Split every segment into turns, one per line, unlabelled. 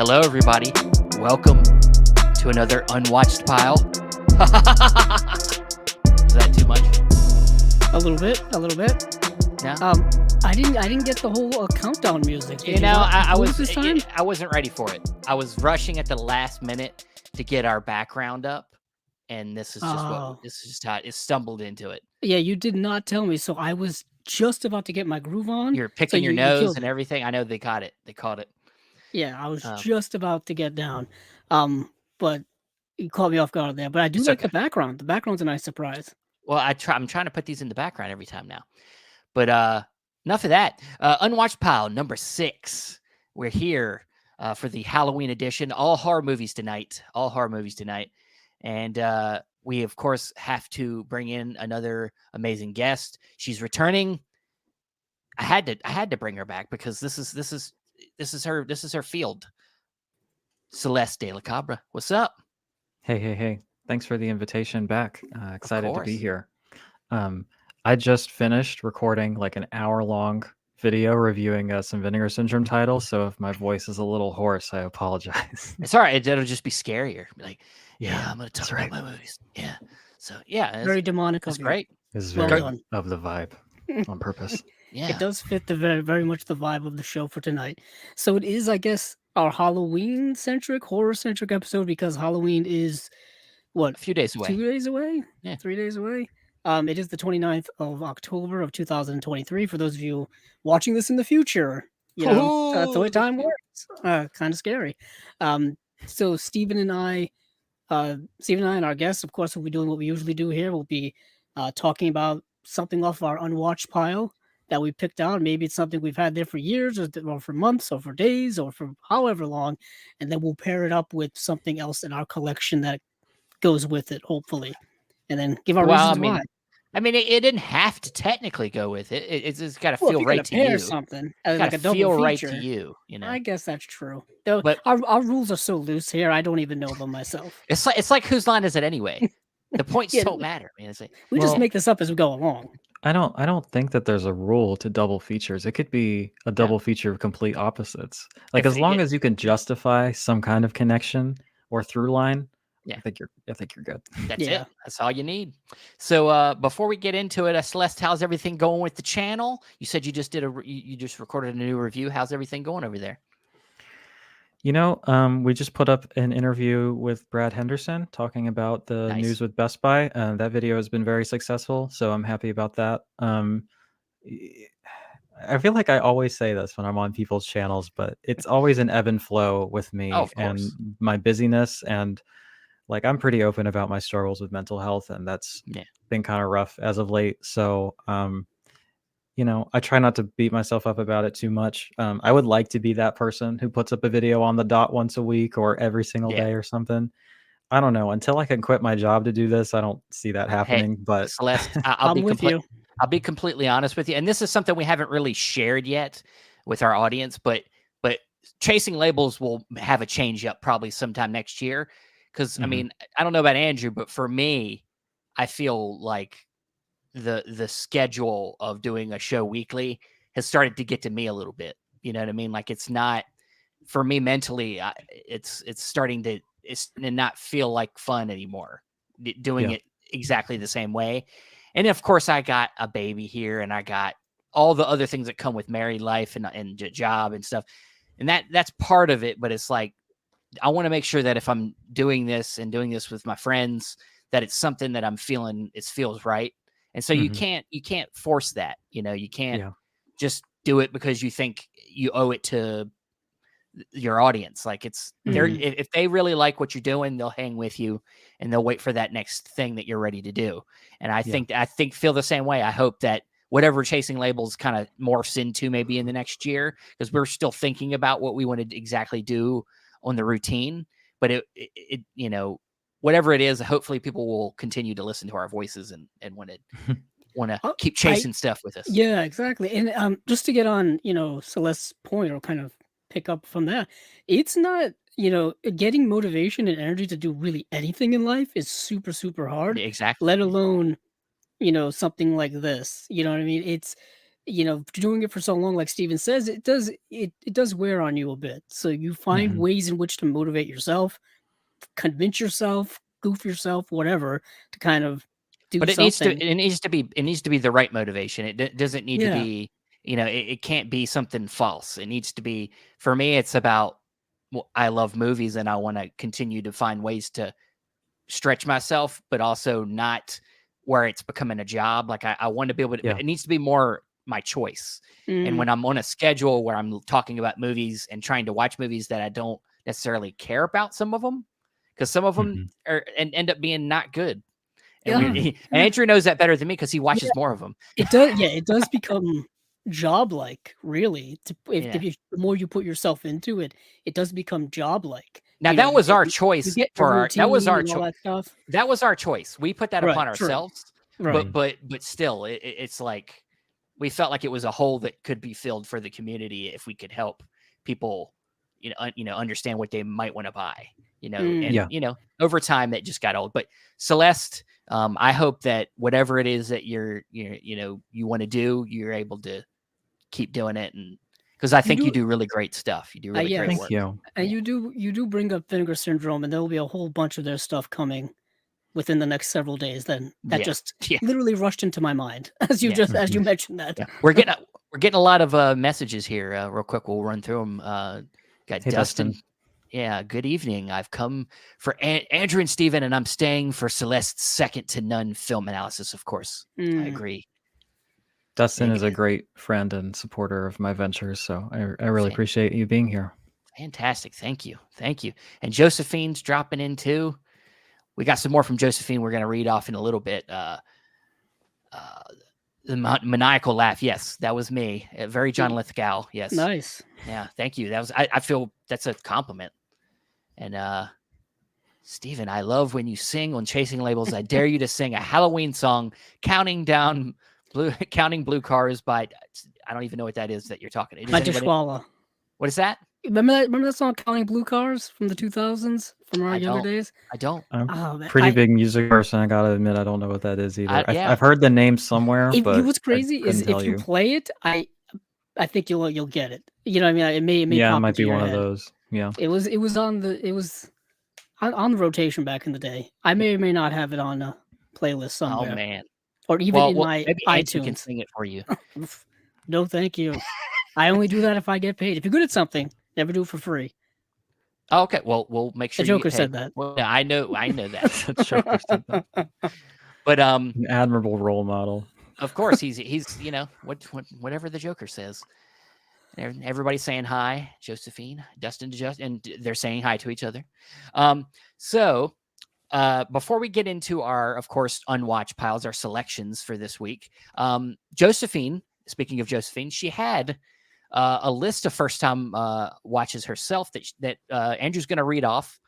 Hello, everybody. Welcome to another Unwatched Pile. Is that too much?
A little bit.
Yeah.
I didn't get the whole countdown music.
I
was this time.
I wasn't ready for it. I was rushing at the last minute to get our background up, and this is just how it stumbled into it.
Yeah, you did not tell me, so I was just about to get my groove on.
You're picking your
you
nose
killed
and
it.
everything. I know they caught it. They caught it.
Yeah, I was
Um,
just about to get down. But you caught me off guard there. But I do
It's
like
okay.
the background. The background's a nice surprise.
Well, I'm trying to put these in the background every time now. But enough of that. Unwatched Pile number 6. We're here for the Halloween edition. All horror movies tonight. And we of course have to bring in another amazing guest. She's returning. I had to bring her back because this is her field. Celeste de la Cabra. What's up?
Hey. Thanks for the invitation back. Excited to be
course.
here. I just finished recording like an hour-long video reviewing some Vinegar Syndrome titles, so if my voice is a little hoarse, I apologize.
It's all right. It'll just be scarier. Be like,
Yeah,
I'm going to talk
that's
about my movies. Yeah. So, yeah.
Very demonic
That's
of you.
great.
This is
Well
very
done.
of the vibe on purpose.
Yeah.
It does fit the very much the vibe of the show for tonight. So it is, I guess, our Halloween-centric, horror-centric episode because Halloween is what?
A few days away.
2 days away?
Yeah.
3 days away? It is the 29th of October of 2023. For those of you watching this in the future, that's the way time works. Kind of scary. So Stephen and I and our guests, of course, will be doing what we usually do here. We'll be talking about something off our Unwatched pile that we picked out. Maybe it's something we've had there for years or for months or for days or for however long. And then we'll pair it up with something else in our collection that goes with it, hopefully. And then give our reasons why.
I mean, it didn't have to technically go with it. It's just got to feel right to you.
Something
Like a double feel right to you.
I guess that's true. Though,
but
our rules are so loose here, I don't even know them myself.
It's like whose line is it anyway? The points don't matter. I mean, it's like,
we just make this up as we go along.
I don't think that there's a rule to double features. It could be a double feature of complete opposites. Like as long as you can justify some kind of connection or through line. Yeah, I think you're good.
That's it. That's all you need. So before we get into it, Celeste, how's everything going with the channel? You said you just you just recorded a new review. How's everything going over there?
We just put up an interview with Brad Henderson talking about the news with Best Buy. That video has been very successful, so I'm happy about that. I feel like I always say this when I'm on people's channels, but it's always an ebb and flow with me and my busyness and. Like I'm pretty open about my struggles with mental health, and that's been kind of rough as of late. So, I try not to beat myself up about it too much. I would like to be that person who puts up a video on the dot once a week or every single day or something. I don't know. Until I can quit my job to do this, I don't see that happening. But
Celeste, I'll be completely honest with you, and this is something we haven't really shared yet with our audience. But Chasing Labels will have a change up probably sometime next year. Because, I mean, I don't know about Andrew, but for me, I feel like the schedule of doing a show weekly has started to get to me a little bit. You know what I mean? Like it's not, for me mentally, it's starting to not feel like fun anymore, doing it exactly the same way. And, of course, I got a baby here and I got all the other things that come with married life and job and stuff. And that's part of it, but it's like, I want to make sure that if I'm doing this with my friends, that it's something that I'm feeling it feels right. And so you can't force that, you can't just do it because you think you owe it to your audience. Like it's if they really like what you're doing, they'll hang with you and they'll wait for that next thing that you're ready to do. And I think feel the same way. I hope that whatever Chasing Labels kind of morphs into maybe in the next year, because we're still thinking about what we want to exactly do on the routine, but it whatever it is, hopefully people will continue to listen to our voices and want to keep chasing stuff with us.
Yeah, exactly. And just to get on, Celeste's point or kind of pick up from that, it's not, getting motivation and energy to do really anything in life is super, super hard.
Exactly.
Let alone, something like this. You know what I mean? doing it for so long, like Steven says, it does wear on you a bit. So you find ways in which to motivate yourself, convince yourself, goof yourself, whatever, to kind of do
but
something.
It needs to be the right motivation. It doesn't need to be, it can't be something false. It needs to be, for me, it's about, I love movies and I want to continue to find ways to stretch myself, but also not where it's becoming a job. Like I want to be able to, it needs to be more my choice. And when I'm on a schedule where I'm talking about movies and trying to watch movies that I don't necessarily care about, some of them, because some of them are and end up being not good. And, and Andrew knows that better than me because he watches more of them.
It does. Yeah, it does become job-like, really. The more you put yourself into it, it does become job-like.
Now that was our choice that was our choice. That was our choice. We put that upon ourselves. Right. But still, it's like we felt like it was a hole that could be filled for the community if we could help people, understand what they might want to buy. Over time that just got old. But Celeste, I hope that whatever it is that you want to do, you're able to keep doing it, and because I think you do really great stuff. You do really great work.
You.
And you do bring up Vinegar Syndrome, and there will be a whole bunch of their stuff coming within the next several days. Then that just literally rushed into my mind as you mentioned that. Yeah.
We're getting a lot of messages here. Real quick, we'll run through them. Got Dustin. Yeah, good evening. I've come for Andrew and Steven, and I'm staying for Celeste's second to none film analysis, of course. I agree.
Dustin is a great friend and supporter of my ventures, so I really appreciate you being here.
Fantastic. Thank you. And Josephine's dropping in too. We got some more from Josephine we're going to read off in a little bit. The maniacal laugh. Yes, that was me. Very John Lithgow. Yes.
Nice.
Yeah, thank you. That was. I feel that's a compliment. And Steven, I love when you sing on Chasing Labels. I dare you to sing a Halloween song, counting blue cars by. I don't even know what that is that you're talking.
Magic Swallow.
What is that?
Remember that song, Counting Blue Cars from the 2000s, from our younger days?
I don't.
I'm a pretty big music person. I gotta admit, I don't know what that is either. I've heard the name somewhere, but
what's crazy is if you play it, I think you'll get it. You know what I mean? It may
it
pop
might be one
of
those. Yeah.
It was on the rotation back in the day. I may or may not have it on a playlist somewhere.
Oh man.
Or even in my
maybe
iTunes.
Can sing it for you.
No, thank you. I only do that if I get paid. If you're good at something, never do it for free.
Oh, okay. Well, we'll make sure
the Joker said that.
Well, yeah, I know that. The Joker said that. But
an admirable role model.
Of course, he's whatever the Joker says. Everybody's saying hi, Josephine, Dustin, and they're saying hi to each other. So before we get into our, of course, unwatched piles, our selections for this week, Josephine. Speaking of Josephine, she had a list of first-time watches herself that Andrew's going to read off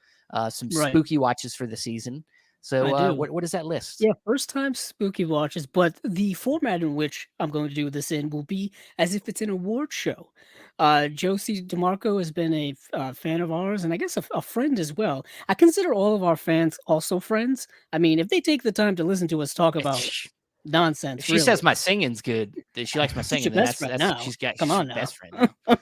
some spooky watches for the season. So what is that list?
Yeah, first-time spooky watches, but the format in which I'm going to do this in will be as if it's an award show. Josie DeMarco has been a fan of ours, and I guess a friend as well. I consider all of our fans also friends. I mean, if they take the time to listen to us talk about nonsense.
If she says my singing's good, she likes my singing.
Best friend now.
She's got best friend
now.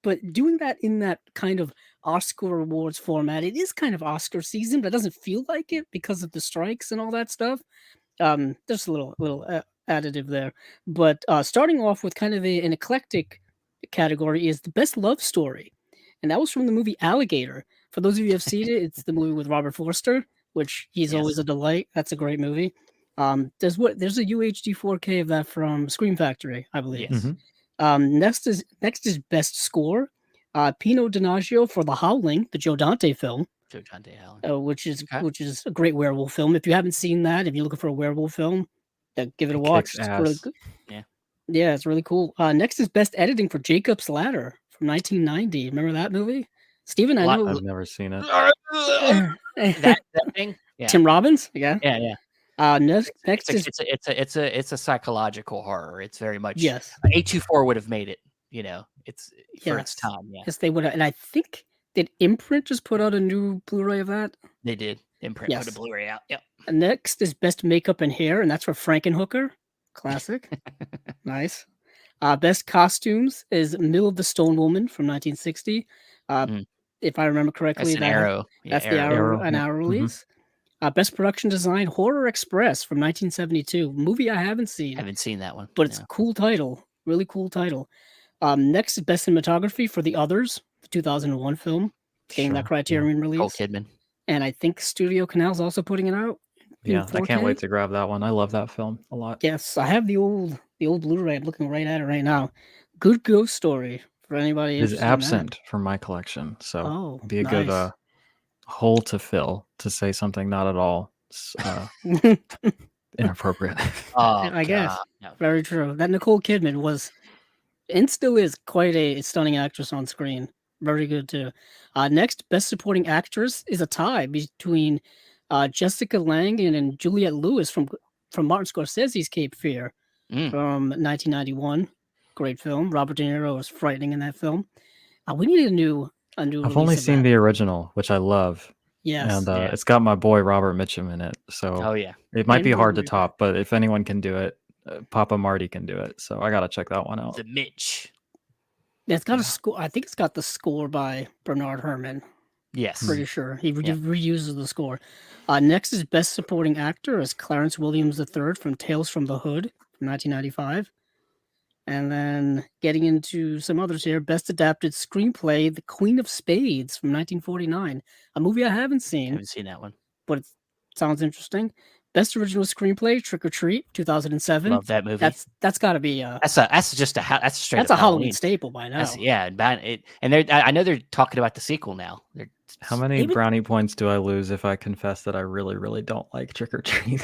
But doing that in that kind of Oscar awards format, it is kind of Oscar season, but it doesn't feel like it because of the strikes and all that stuff. There's a little additive there. But starting off with kind of an eclectic category is the best love story, and that was from the movie Alligator. For those of you who have seen it, it's the movie with Robert Forster, which he's always a delight. That's a great movie. There's a UHD 4K of that from Scream Factory, I believe.
Yes.
Next is best score. Pino Donaggio for The Howling, the Joe Dante film.
Joe Dante Howling.
Which is a great werewolf film. If you haven't seen that, if you're looking for a werewolf film, give it a watch. It's really good. Yeah, it's really cool. Next is best editing for Jacob's Ladder from 1990. Remember that movie? Steven, I know.
I've never seen it.
that thing? Yeah.
Tim Robbins?
Yeah.
Next
it's a psychological horror. It's very much A24 would have made it. It's for its time. Yeah.
Yes, they would have. And I think did Imprint just put out a new Blu-ray of that?
They did. Imprint put a Blu-ray out. Yep.
And next is best makeup and hair, and that's for Frankenhooker. Classic. Nice. Best costumes is Mill of the Stone Woman from 1960. If I remember correctly,
that's an Arrow.
That's the Arrow release. Best production design, Horror Express from 1972. Movie I haven't seen.
Haven't seen that one.
But it's a cool title. Really cool title. Next is Best Cinematography for The Others, the 2001 film. Getting that Criterion release.
Nicole Kidman.
And I think Studio Canal's also putting it out.
Yeah, I can't wait to grab that one. I love that film a lot.
Yes, I have the old Blu-ray. I'm looking right at it right now. Good Ghost Story for anybody.
It is absent from my collection, so be a good hole to fill to say something not at all inappropriate.
I guess. No. Very true. That Nicole Kidman was and still is quite a stunning actress on screen. Very good too. Next, Best Supporting Actress is a tie between Jessica Lange and Juliette Lewis from Martin Scorsese's Cape Fear from 1991. Great film. Robert De Niro was frightening in that film. We need a new.
I've only seen the original, which I love.
Yes,
and it's got my boy Robert Mitchum in it. So it might be hard to top, but if anyone can do it, Papa Marty can do it. So I gotta check that one out.
The Mitch.
Yeah, it's got a score. I think it's got the score by Bernard Herrmann.
Yes,
pretty sure he reuses the score. Next is Best Supporting Actor as Clarence Williams III from Tales from the Hood from 1995. And then getting into some others here, Best Adapted Screenplay, The Queen of Spades from 1949, a movie I haven't seen.
I haven't seen that one,
but it sounds interesting. Best Original Screenplay, Trick or Treat, 2007.
Love that movie.
That's got to be
that's a straight.
That's a Halloween staple by now.
And I know they're talking about the sequel now.
How many brownie points do I lose if I confess that I really, really don't like Trick or Treat?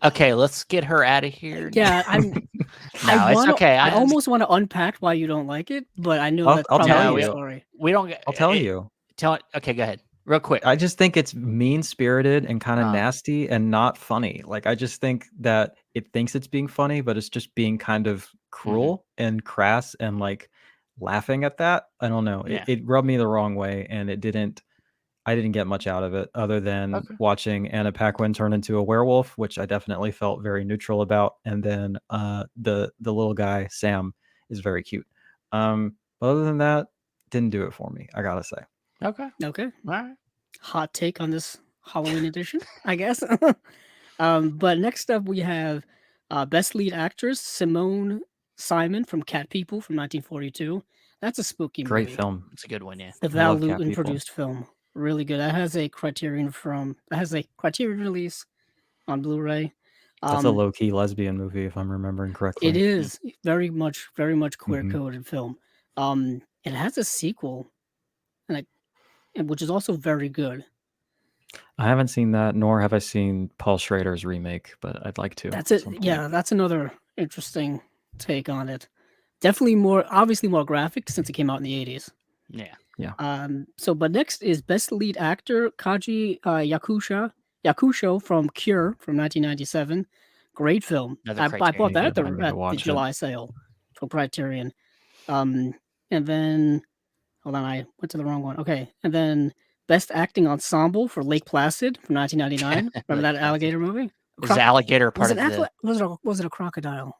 Okay,
let's get her out of here.
Yeah, it's okay. I almost want to unpack why you don't like it, but I know that's probably
tell you.
Story.
We don't.
I'll tell you.
Okay, go ahead. Real quick.
I just think it's mean-spirited and kind of nasty and not funny. Like, I just think that it thinks it's being funny, but it's just being kind of cruel and crass and like laughing at that. I don't know. Yeah. It rubbed me the wrong way, and I didn't get much out of it other than watching Anna Paquin turn into a werewolf, which I definitely felt very neutral about. And then the little guy, Sam, is very cute. But other than that, didn't do it for me, I gotta say.
Okay.
All right.
Hot take on this Halloween edition, I guess. But next up we have Best Lead Actress, Simone Simon from Cat People from 1942. That's a spooky movie.
Great film.
It's a good one, yeah.
The Val Lewton produced film. Really good. That has a Criterion release on Blu-ray.
That's a low-key lesbian movie, if I'm remembering correctly.
It is very much queer-coded film. It has a sequel, which is also very good.
I haven't seen that, nor have I seen Paul Schrader's remake, but I'd like to.
That's it. Yeah, that's another interesting take on it. Definitely obviously more graphic since it came out in the 80s.
Yeah.
Yeah.
But next is Best Lead Actor, Kaji Yakusho from Cure from 1997. Great film. I bought that at the July sale for Criterion. And then, hold on, I went to the wrong one. Okay. And then Best Acting Ensemble for Lake Placid from 1999. Remember that alligator movie?
Was the alligator part of the...
Was it a crocodile?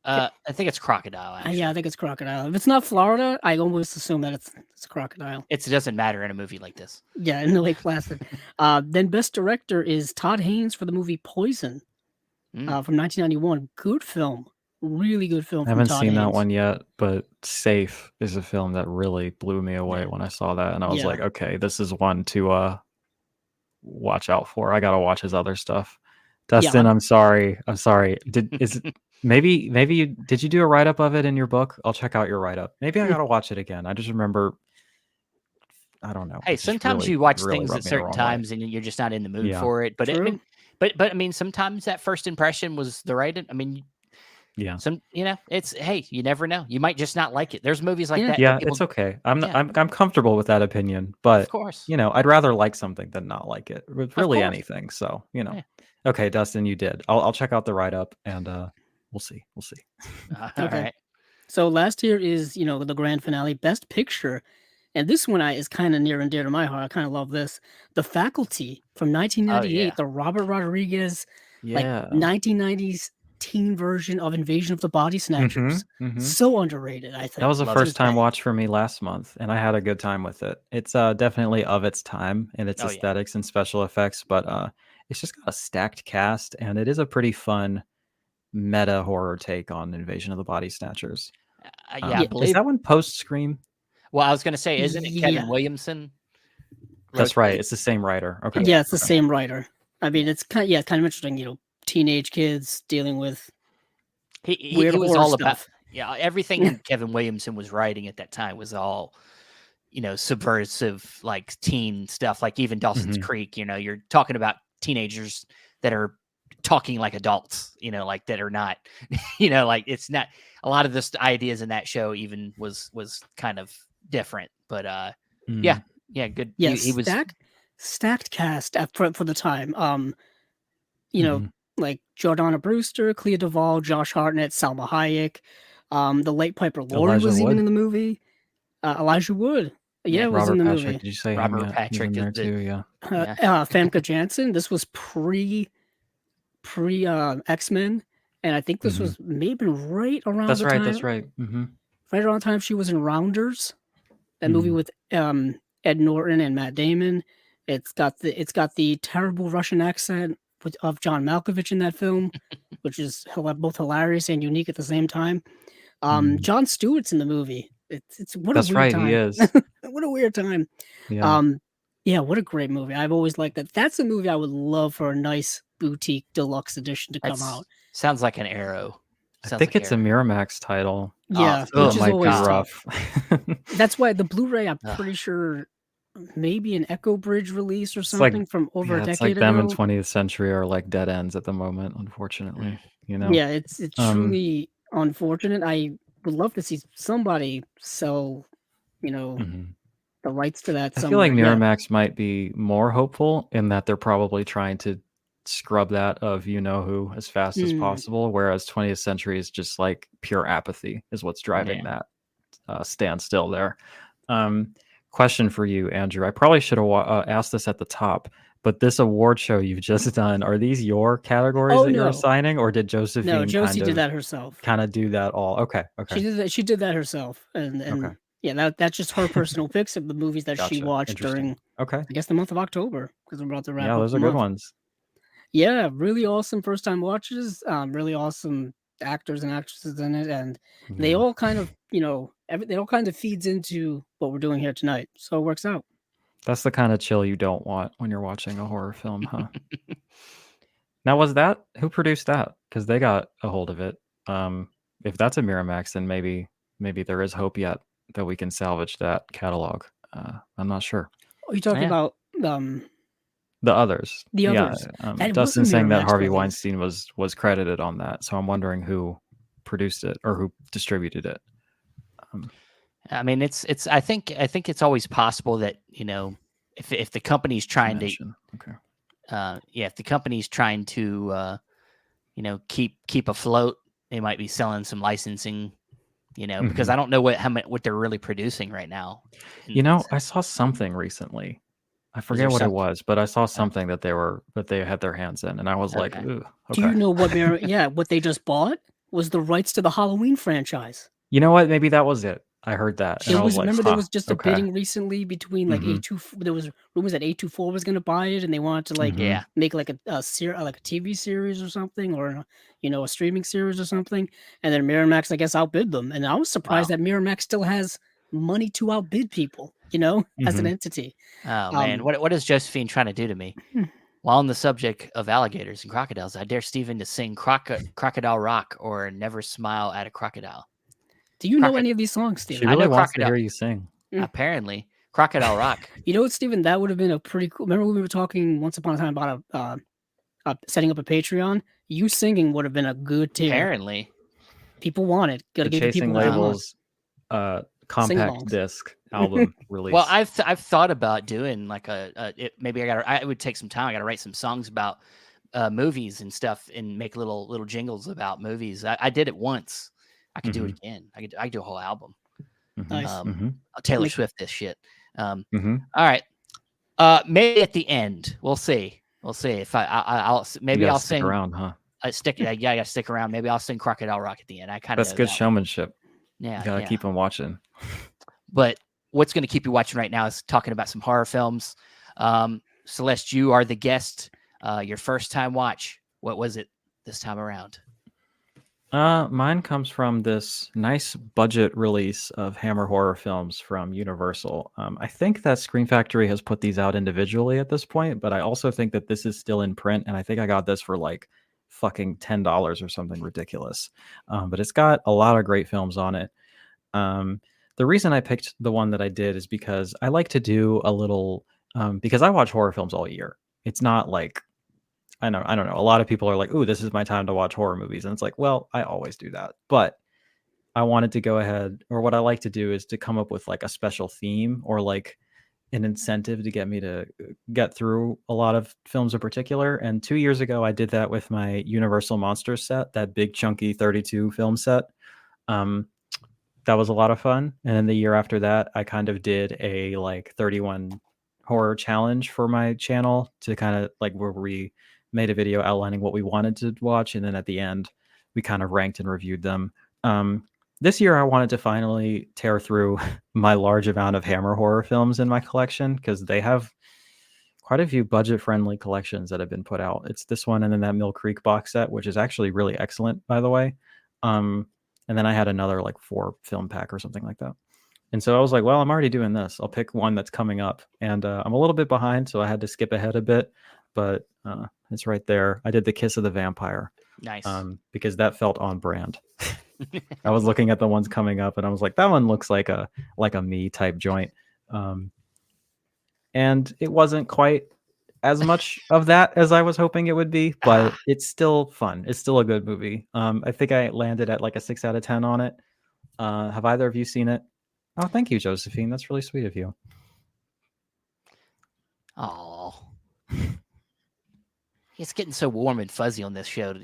I think it's crocodile. Actually.
Yeah, I think it's crocodile. If it's not Florida, I almost assume that it's a crocodile.
It doesn't matter in a movie like this.
Yeah, in the Lake Placid. Then Best Director is Todd Haynes for the movie Poison from 1991. Good film. Really good film.
I haven't seen that one yet, but Safe is a film that really blew me away when I saw that. And I was like, okay, this is one to watch out for. I got to watch his other stuff. Dustin, I'm sorry. Maybe did you do a write-up of it in your book? I'll check out your write-up. Maybe I gotta watch it again. I just remember, I don't know.
Hey, sometimes you watch things at certain times and you're just not in the mood for it. But I mean, sometimes that first impression was the right. I mean, it's you never know. You might just not like it. There's movies like that.
Yeah, it's okay. I'm comfortable with that opinion, but
of course,
I'd rather like something than not like it. With really anything. So okay, Dustin, you did. I'll check out the write-up and We'll see.
Okay. Right.
So last year is, the grand finale, Best Picture. And this one is kind of near and dear to my heart. I kind of love this. The Faculty from 1998, the Robert Rodriguez, like 1990s teen version of Invasion of the Body Snatchers. So underrated, I think.
That was a first time watch for me last month, and I had a good time with it. It's definitely of its time in its aesthetics and special effects, but it's just got a stacked cast, and it is a pretty fun meta horror take on Invasion of the Body Snatchers.
I believe
is that one post Scream?
Well, I was going to say, isn't it Kevin Williamson?
That's right. It's the same writer. Okay.
Yeah, it's the same writer. I mean, it's kind of interesting. Teenage kids dealing with
he was all
stuff.
About everything Kevin Williamson was writing at that time was all subversive, like teen stuff. Like even Dawson's Creek. You're talking about teenagers that are talking like adults, like that are not, like it's not a lot of the ideas in that show even was kind of different, but good.
Yeah, he was stacked cast for the time. Like Jordana Brewster, Clea Duvall, Josh Hartnett, Salma Hayek, the late Piper Laurie was even in the movie. Elijah Wood, was in the movie.
Did you say
Robert Patrick
there too? Yeah.
Famke Janssen. This was pre X-Men, and I think this was maybe right around the time.
That's right.
Right around the time she was in Rounders, that movie with Ed Norton and Matt Damon. It's got the terrible Russian accent of John Malkovich in that film, which is both hilarious and unique at the same time. Jon Stewart's in the movie. It's what a weird time.
He is.
What a weird time.
Yeah.
What a great movie. I've always liked that. That's a movie I would love for a nice boutique deluxe edition to come out.
Sounds like an Arrow.
I think it's a Miramax title.
Yeah,
which is always rough.
That's why the Blu-ray, I'm pretty sure, maybe an Echo Bridge release or something from over a decade
it's like
ago.
them in 20th Century are like dead ends at the moment, unfortunately.
Yeah, it's truly unfortunate. I would love to see somebody sell, the rights to that.
I feel like Miramax might be more hopeful in that they're probably trying to scrub that of who as fast as possible, whereas 20th Century is just like pure apathy is what's driving that standstill there. Question for you, Andrew. I probably should have asked this at the top, but this award show you've just done, are these your categories you're assigning, or did Josephine?
No, Josie did that herself.
Kind of do that all. Okay.
She did that herself, and that's just her personal picks of the movies that she watched during. I guess the month of October, because we're about to wrap up.
Yeah, those are good ones.
Yeah, really awesome first time watches. Really awesome actors and actresses in it, and they all kind of it all kind of feeds into what we're doing here tonight, so it works out.
That's the kind of chill you don't want when you're watching a horror film, huh? Now, who produced that? Because they got a hold of it. If that's a Miramax, then maybe there is hope yet that we can salvage that catalog. I'm not sure.
Are you talking about
the others?
The others.
Dustin saying that Harvey Weinstein was credited on that, so I'm wondering who produced it or who distributed it.
I mean, it's. I think it's always possible that if the company's trying if the company's trying to keep afloat, they might be selling some licensing. Because I don't know what they're really producing right now.
I saw something recently. I forget what it was, but I saw something that they had their hands in, and I was like, "Ooh." Okay.
Do you know what? What they just bought was the rights to the Halloween franchise.
You know what? Maybe that was it. I heard that. And
there was just a bidding recently between like A24. There was rumors that A24 was going to buy it, and they wanted to make like a TV series or something, or a streaming series or something. And then Miramax, I guess, outbid them. And I was surprised that Miramax still has money to outbid people. As an entity.
Oh man, what is Josephine trying to do to me? While on the subject of alligators and crocodiles, I dare Steven to sing Crocodile Rock or Never Smile at a Crocodile.
Do you know any of these songs, Steven?
She really wants to hear you sing.
Apparently. Crocodile Rock.
You know what, Steven? That would have been a pretty cool... Remember we were talking once upon a time about setting up a Patreon? You singing would have been a good tier.
Apparently.
People want it. Gotta give
Chasing
people
Labels compact disc album release.
Well, I've thought about doing like maybe I would take some time. I got to write some songs about movies and stuff and make little jingles about movies. I did it once. I could do it again. I could do a whole album.
Nice.
I'll Taylor Swift this shit. All right. Maybe at the end, we'll see. We'll see if I'll maybe I'll sing
around, huh?
I gotta stick around. Maybe I'll sing Crocodile Rock at the end. I kind of
that's good showmanship.
Yeah,
you gotta keep them watching.
But what's going to keep you watching right now is talking about some horror films. Celeste, you are the guest. Your first time watch. What was it this time around?
Mine comes from this nice budget release of Hammer horror films from Universal. I think that Screen Factory has put these out individually at this point, but I also think that this is still in print, and I think I got this for like fucking $10 or something ridiculous. But it's got a lot of great films on it. The reason I picked the one that I did is because I like to do a little, because I watch horror films all year. It's not like, I don't know. A lot of people are like, "Ooh, this is my time to watch horror movies." And it's like, well, I always do that. But I wanted to go ahead, or what I like to do is to come up with like a special theme or like an incentive to get me to get through a lot of films in particular. And 2 years ago, I did that with my Universal Monsters set, that big chunky 32 film set. That was a lot of fun. And then the year after that, I kind of did a like 31 horror challenge for my channel to kind of like where we made a video outlining what we wanted to watch, and then at the end we kind of ranked and reviewed them. This year I wanted to finally tear through my large amount of Hammer horror films in my collection, because they have quite a few budget friendly collections that have been put out. It's this one and then that Mill Creek box set, which is actually really excellent, by the way. And then I had another like 4 film pack or something like that. And so I was like, well, I'm already doing this. I'll pick one that's coming up. And I'm a little bit behind, so I had to skip ahead a bit. But it's right there. I did The Kiss of the Vampire.
Nice.
Because that felt on brand. I was looking at the ones coming up and I was like, that one looks like a me type joint. And it wasn't quite as much of that as I was hoping it would be, but it's still fun. It's still a good movie. I think I landed at like a 6 out of 10 on it. Have either of you seen it? Oh, thank you, Josephine. That's really sweet of you.
Oh. It's getting so warm and fuzzy on this show.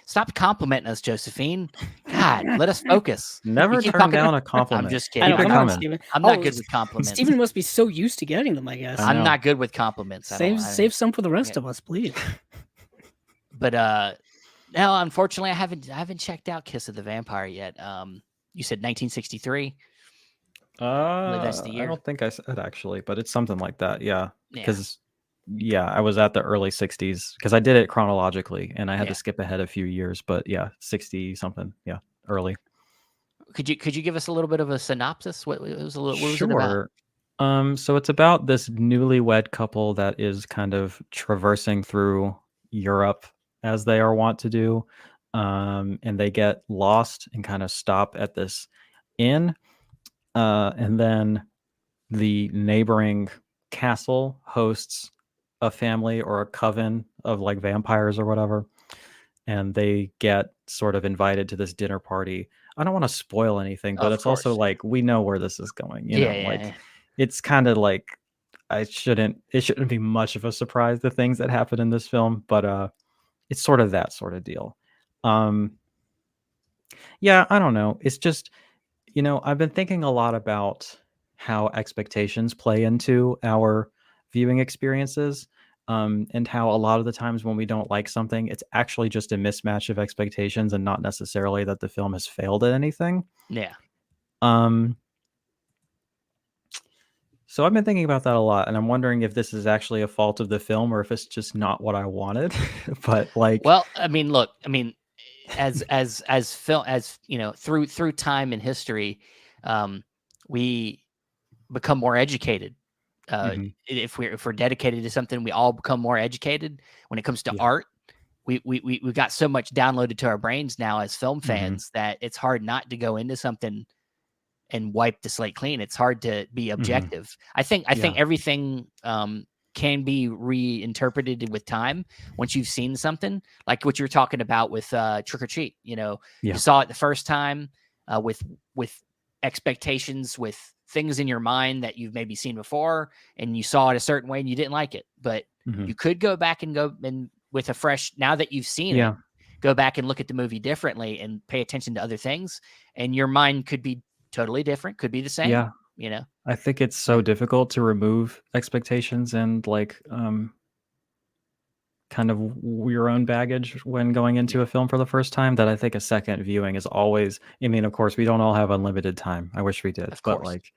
Stop complimenting us, Josephine. God, let us focus.
Never turn down a compliment.
I'm just kidding.
Come on, Steven.
I'm not good with compliments.
Steven must be so used to getting them, I guess.
I'm not good with compliments.
Save some for the rest of us, please.
But no, unfortunately, I haven't checked out Kiss of the Vampire yet. You said 1963. That's the year.
I don't think I said actually, but it's something like that. Yeah, because. Yeah, I was at the early 60s because I did it chronologically and I had to skip ahead a few years, but 60 something. Yeah, early.
Could you give us a little bit of a synopsis? What was it
about? So it's about this newlywed couple that is kind of traversing through Europe as they are wont to do. And they get lost and kind of stop at this inn. And then the neighboring castle hosts a family or a coven of like vampires or whatever, and they get sort of invited to this dinner party. I don't want to spoil anything, but it's also like we know where this is going. You know, it's kind of like it shouldn't be much of a surprise the things that happen in this film, but it's sort of that sort of deal. I don't know. It's just, I've been thinking a lot about how expectations play into our viewing experiences, and how a lot of the times when we don't like something, it's actually just a mismatch of expectations and not necessarily that the film has failed at anything.
Yeah.
So I've been thinking about that a lot, and I'm wondering if this is actually a fault of the film or if it's just not what I wanted. But
well, I mean, look, as film, as through time and history, we become more educated. If we're dedicated to something, we all become more educated. When it comes to art, we've got so much downloaded to our brains now as film fans that it's hard not to go into something and wipe the slate clean. It's hard to be objective. I think everything can be reinterpreted with time once you've seen something, like what you were talking about with Trick or Treat. You saw it the first time with expectations, with things in your mind that you've maybe seen before, and you saw it a certain way and you didn't like it, but you could go back and with a fresh, now that you've seen it, go back and look at the movie differently and pay attention to other things, and your mind could be totally different, could be the same. I
think it's so difficult to remove expectations and kind of your own baggage when going into a film for the first time, that I think a second viewing is always, I mean, of course, we don't all have unlimited time. I wish we did, but like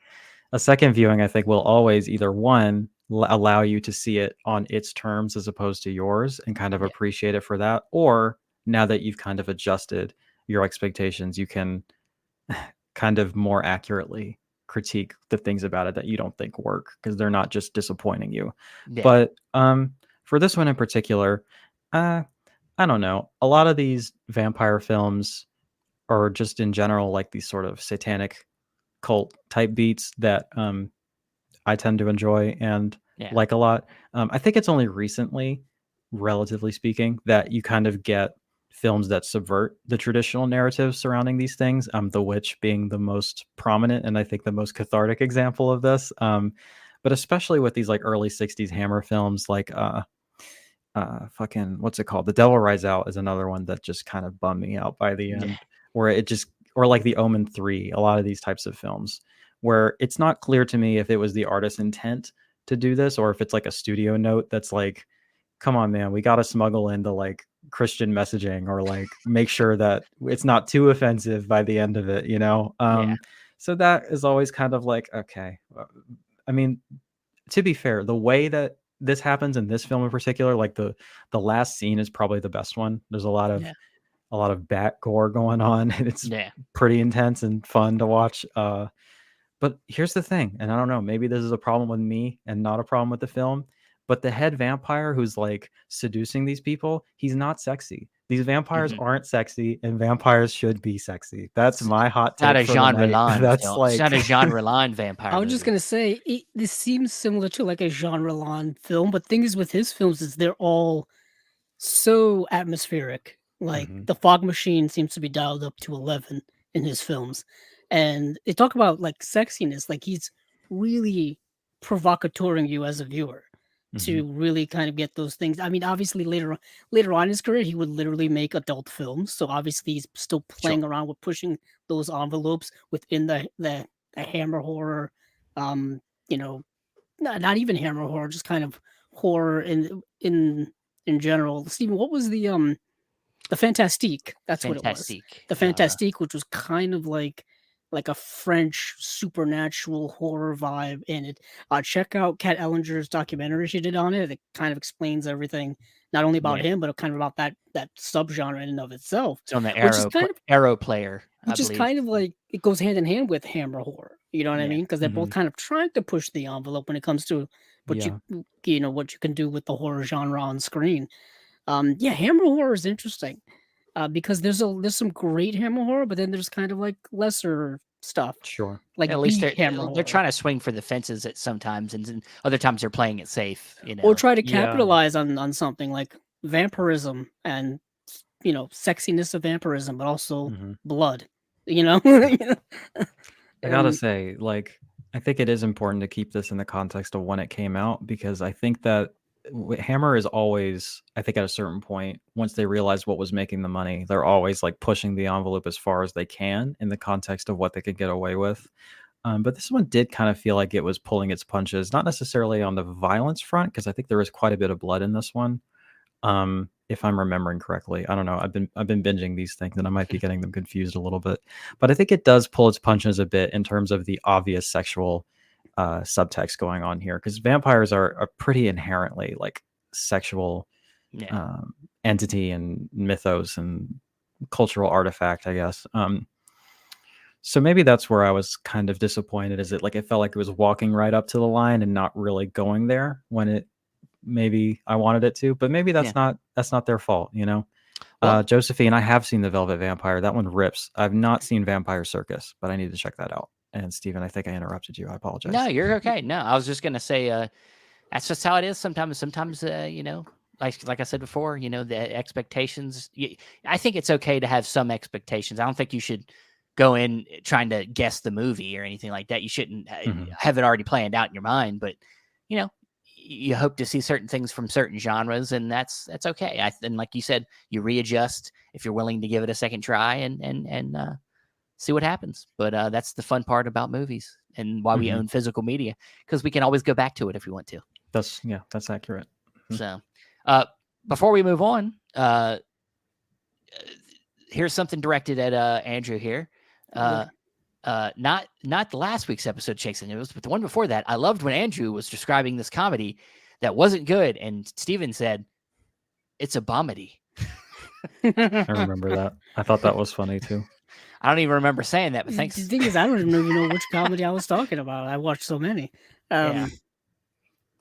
a second viewing, I think will always either one, allow you to see it on its terms as opposed to yours and kind of appreciate it for that. Or now that you've kind of adjusted your expectations, you can kind of more accurately critique the things about it that you don't think work because they're not just disappointing you. But for this one in particular, I don't know. A lot of these vampire films, or just in general, like these sort of satanic cult type beats that I tend to enjoy and like a lot. I think it's only recently, relatively speaking, that you kind of get films that subvert the traditional narratives surrounding these things. The Witch being the most prominent and I think the most cathartic example of this. But especially with these like early 60s Hammer films, like fucking, what's it called? The Devil Rides Out is another one that just kind of bummed me out by the end, where it just, or like The Omen 3, a lot of these types of films where it's not clear to me if it was the artist's intent to do this or if it's like a studio note that's like, come on, man, we got to smuggle into like Christian messaging or like make sure that it's not too offensive by the end of it, you know? So that is always kind of like, okay. I mean, to be fair, the way that this happens in this film in particular, like the last scene is probably the best one. There's a lot of bat gore going on and it's pretty intense and fun to watch. But here's the thing, and I don't know, maybe this is a problem with me and not a problem with the film, but the head vampire who's like seducing these people, he's not sexy. These vampires aren't sexy, and vampires should be sexy. That's my hot take.
Not a genre line.
That's like
it's not a genre line vampire.
I was just gonna say this seems similar to like a genre line film, but thing is with his films is they're all so atmospheric. Like the fog machine seems to be dialed up to 11 in his films. And they talk about like sexiness, like he's really provocatoring you as a viewer to really kind of get those things. I mean, obviously later on in his career, he would literally make adult films. So obviously he's still playing around with pushing those envelopes within the Hammer horror, you know, not even Hammer horror, just kind of horror in general. Stephen, what was the Fantastique? That's what it was. The Fantastique, which was kind of like a French supernatural horror vibe in it. Check out Kat Ellinger's documentary she did on it. It kind of explains everything, not only about him, but kind of about that subgenre in and of itself.
It's on the Arrow Player,
which is kind of like, it goes hand in hand with Hammer horror. You know what I mean? Because they're both kind of trying to push the envelope when it comes to what what you can do with the horror genre on screen. Hammer horror is interesting. Because there's some great Hammer horror, but then there's kind of like lesser stuff.
Sure.
Like
at least they're trying to swing for the fences at sometimes, and other times they're playing it safe, you know.
Or try to capitalize on something like vampirism and sexiness of vampirism, but also blood. You know.
I gotta say, like, I think it is important to keep this in the context of when it came out, because I think that Hammer is always, I think at a certain point, once they realize what was making the money, they're always like pushing the envelope as far as they can in the context of what they could get away with. But this one did kind of feel like it was pulling its punches, not necessarily on the violence front, because I think there was quite a bit of blood in this one. If I'm remembering correctly, I don't know. I've been binging these things and I might be getting them confused a little bit, but I think it does pull its punches a bit in terms of the obvious sexual subtext going on here, because vampires are pretty inherently like sexual entity and mythos and cultural artifact, I guess. So maybe that's where I was kind of disappointed, is it like it felt like it was walking right up to the line and not really going there when it maybe I wanted it to, but maybe that's not their fault, you know. Josephine, I have seen The Velvet Vampire. That one rips. I've not seen Vampire Circus, but I need to check that out. And Stephen, I think I interrupted you. I apologize.
No, you're okay. No, I was just gonna say that's just how it is sometimes. Sometimes like I said before, the expectations. I think it's okay to have some expectations. I don't think you should go in trying to guess the movie or anything like that. You shouldn't have it already planned out in your mind. But you hope to see certain things from certain genres, and that's okay. And like you said, you readjust if you're willing to give it a second try and see what happens. But that's the fun part about movies and why we own physical media, because we can always go back to it if we want to.
That's accurate.
So before we move on, here's something directed at Andrew here. Not the last week's episode, Shakes and News, but the one before that. I loved when Andrew was describing this comedy that wasn't good, and Steven said, "It's a bomedy."
I remember that. I thought that was funny too.
I don't even remember saying that, but thanks.
The thing is, I don't even know which comedy I was talking about. I watched so many.
Yeah.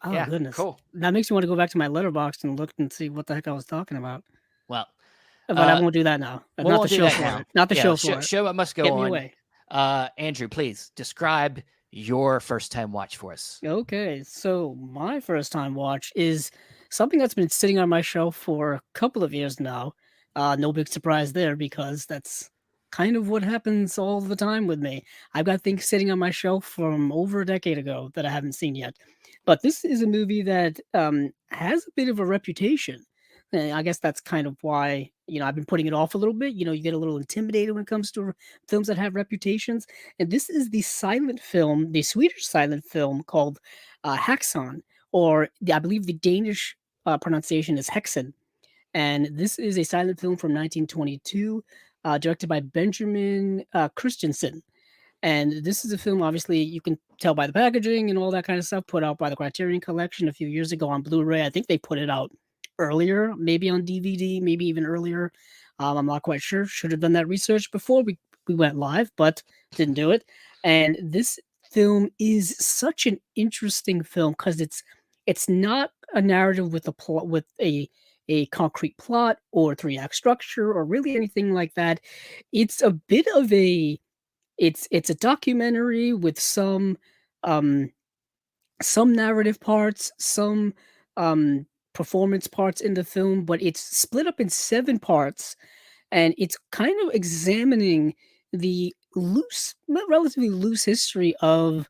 Oh,
yeah,
goodness.
Cool.
That makes me want to go back to my letterbox and look and see what the heck I was talking about.
Well,
but I won't do that now. Not the show for it. Not the show for it.
Show must go
Get
on.
me away.
Andrew, please describe your first time watch for us.
Okay, so my first time watch is something that's been sitting on my shelf for a couple of years now. No big surprise there, because that's kind of what happens all the time with me. I've got things sitting on my shelf from over a decade ago that I haven't seen yet. But this is a movie that has a bit of a reputation. And I guess that's kind of why, I've been putting it off a little bit. You get a little intimidated when it comes to films that have reputations. And this is the Swedish silent film called Haxan, or I believe the Danish pronunciation is Hexen. And this is a silent film from 1922, directed by Benjamin Christensen. And this is a film, obviously, you can tell by the packaging and all that kind of stuff, put out by the Criterion Collection a few years ago on Blu-ray. I think they put it out earlier, maybe on DVD, maybe even earlier. I'm not quite sure. Should have done that research before we went live, but didn't do it. And this film is such an interesting film because it's not a narrative with a concrete plot or 3-act structure or really anything like that. It's a bit of it's a documentary with some narrative parts, some performance parts in the film, but it's split up in 7 parts, and it's kind of examining the relatively loose history of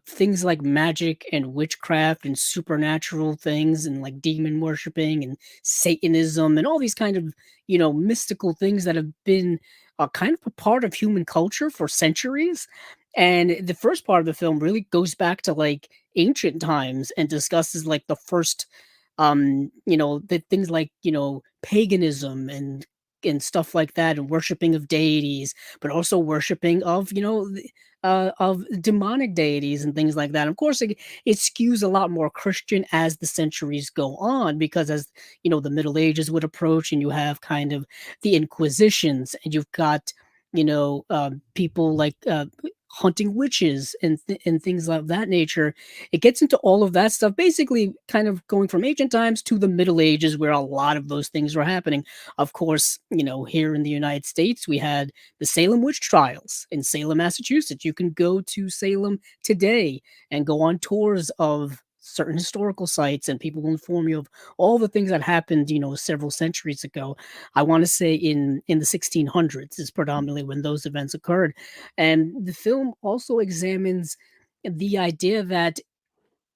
things like magic and witchcraft and supernatural things and like demon worshiping and Satanism and all these kind of, mystical things that have been kind of a part of human culture for centuries. And the first part of the film really goes back to like ancient times and discusses like the first, the things like, paganism and stuff like that, and worshiping of deities, but also worshiping of, of demonic deities and things like that. Of course, it skews a lot more Christian as the centuries go on, because as the Middle Ages would approach, and you have kind of the Inquisitions, and you've got people like hunting witches and things of that nature. It gets into all of that stuff, basically kind of going from ancient times to the Middle Ages, where a lot of those things were happening. Of course, here in the United States, we had the Salem witch trials in Salem, Massachusetts. You can go to Salem today and go on tours of certain historical sites, and people will inform you of all the things that happened, several centuries ago. I want to say in the 1600s is predominantly when those events occurred. And the film also examines the idea that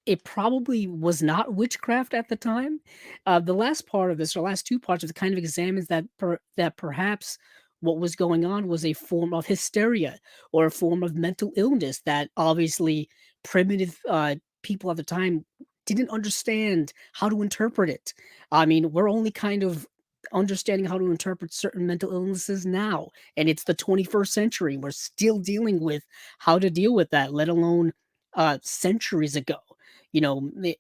it probably was not witchcraft at the time. The last part of this, or last 2 parts of it, kind of examines that perhaps what was going on was a form of hysteria or a form of mental illness that obviously primitive people at the time didn't understand how to interpret it. I mean, we're only kind of understanding how to interpret certain mental illnesses now, and it's the 21st century. We're still dealing with how to deal with that, let alone centuries ago.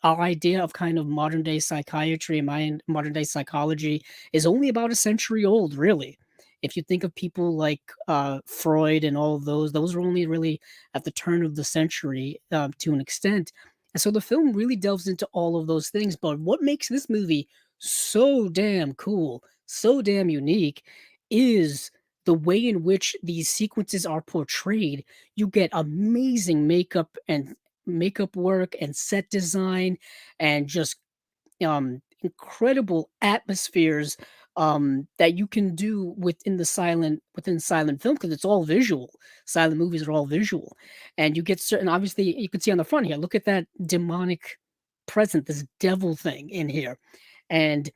Our idea of kind of modern day psychiatry and modern day psychology is only about a century old, really. If you think of people like Freud and all of those were only really at the turn of the century to an extent. And so the film really delves into all of those things. But what makes this movie so damn cool, so damn unique, is the way in which these sequences are portrayed. You get amazing makeup work and set design, and just incredible atmospheres that you can do within silent film, because it's all visual. Silent movies are all visual, and you get certain. Obviously, you can see on the front here. Look at that demonic present, this devil thing in here, and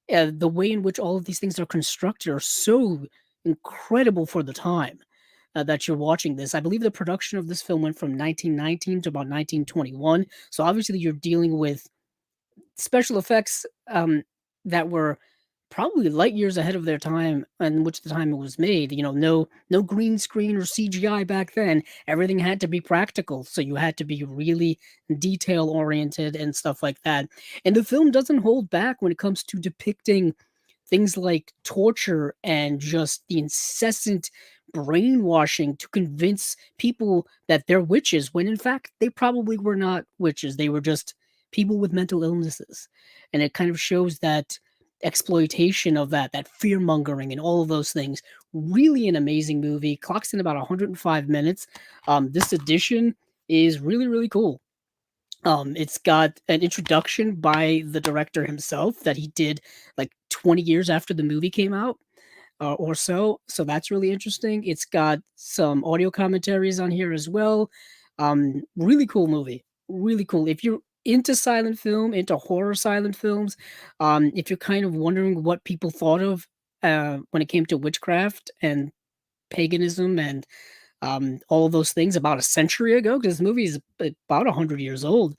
the way in which all of these things are constructed are so incredible for the time that you're watching this. I believe the production of this film went from 1919 to about 1921. So obviously, you're dealing with special effects that were probably light years ahead of their time, and which the time it was made. No green screen or CGI back then. Everything had to be practical, so you had to be really detail oriented and stuff like that. And the film doesn't hold back when it comes to depicting things like torture and just the incessant brainwashing to convince people that they're witches when in fact they probably were not witches. They were just people with mental illnesses. And it kind of shows that exploitation of that fear mongering and all of those things. Really an amazing movie. Clocks in about 105 minutes. This edition is really, really cool. It's got an introduction by the director himself that he did like 20 years after the movie came out, or so. So that's really interesting. It's got some audio commentaries on here as well. Really cool movie. Really cool. If you're into silent film, into horror silent films, if you're kind of wondering what people thought of when it came to witchcraft and paganism and all of those things about a century ago, because this movie is about 100 years old.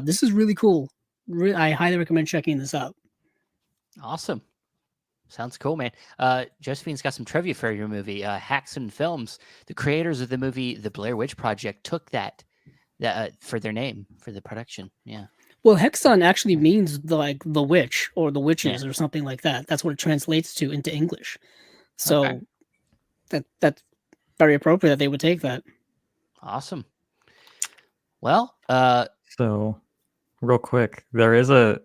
This is really cool. I highly recommend checking this out.
Awesome. Sounds cool, man. Josephine's got some trivia for your movie. Haxon Films, the creators of the movie The Blair Witch Project, took that for their name for the production. Yeah.
Well, Hexon actually means the witch or the witches or something like that. That's what it translates to into English. So that's very appropriate that they would take that.
Awesome. Well,
so real quick, there is a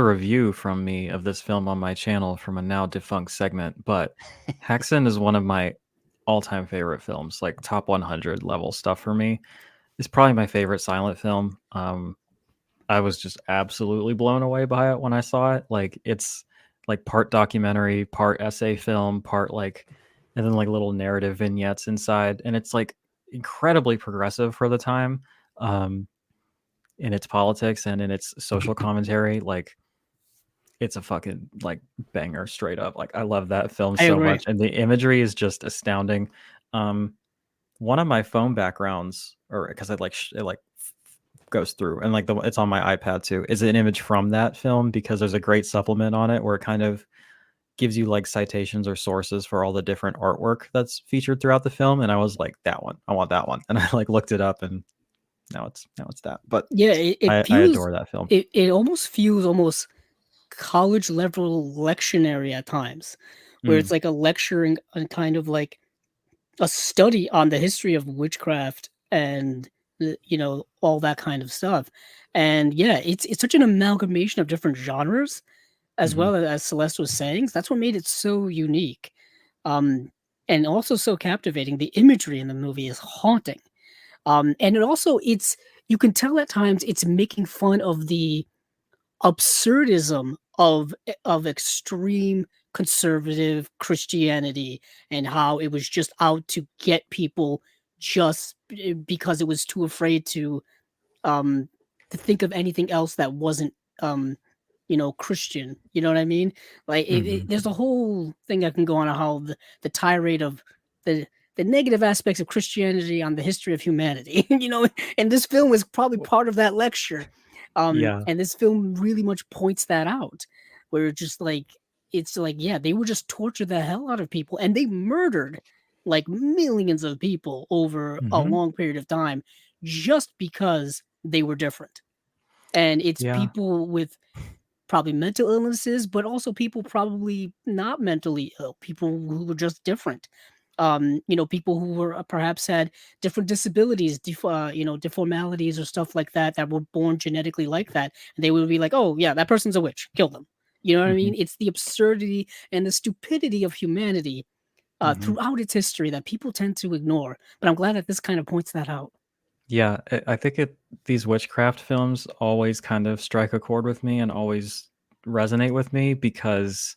review from me of this film on my channel from a now defunct segment, but Haxon is one of my all-time favorite films, like top 100 level stuff for me. It's probably my favorite silent film. I was just absolutely blown away by it when I saw it. Like, it's like part documentary, part essay film, part like, and then like little narrative vignettes inside, and it's like incredibly progressive for the time. In its politics and in its social commentary. Like, it's a fucking like banger straight up. Like, I love that film so much, and the imagery is just astounding. One of my phone backgrounds, or because it goes through, and like it's on my iPad too, is an image from that film, because there's a great supplement on it where it kind of gives you like citations or sources for all the different artwork that's featured throughout the film. And I was like, that one, I want that one. And I like looked it up, and now it's that. But
yeah, I
adore that film.
It almost feels college level lectionary at times, where it's like a lecturing and kind of like a study on the history of witchcraft and all that kind of stuff. And yeah, it's such an amalgamation of different genres, as well as Celeste was saying. That's what made it so unique, and also so captivating. The imagery in the movie is haunting. And you can tell at times it's making fun of the absurdism of extreme conservative Christianity and how it was just out to get people just because it was too afraid to think of anything else that wasn't Christian. You know what I mean? Like there's a whole thing that can go on how the tirade of the negative aspects of Christianity on the history of humanity, and this film was probably part of that lecture. And this film really much points that out, where it's like, yeah, they would just torture the hell out of people, and they murdered like millions of people over a long period of time just because they were different. And it's people with probably mental illnesses, but also people probably not mentally ill, people who were just different. People who were perhaps had different disabilities, deformalities or stuff like that were born genetically like that. And they would be like, oh yeah, that person's a witch, kill them. You know what I mean? It's the absurdity and the stupidity of humanity throughout its history that people tend to ignore. But I'm glad that this kind of points that out.
Yeah, I think these witchcraft films always kind of strike a chord with me and always resonate with me, because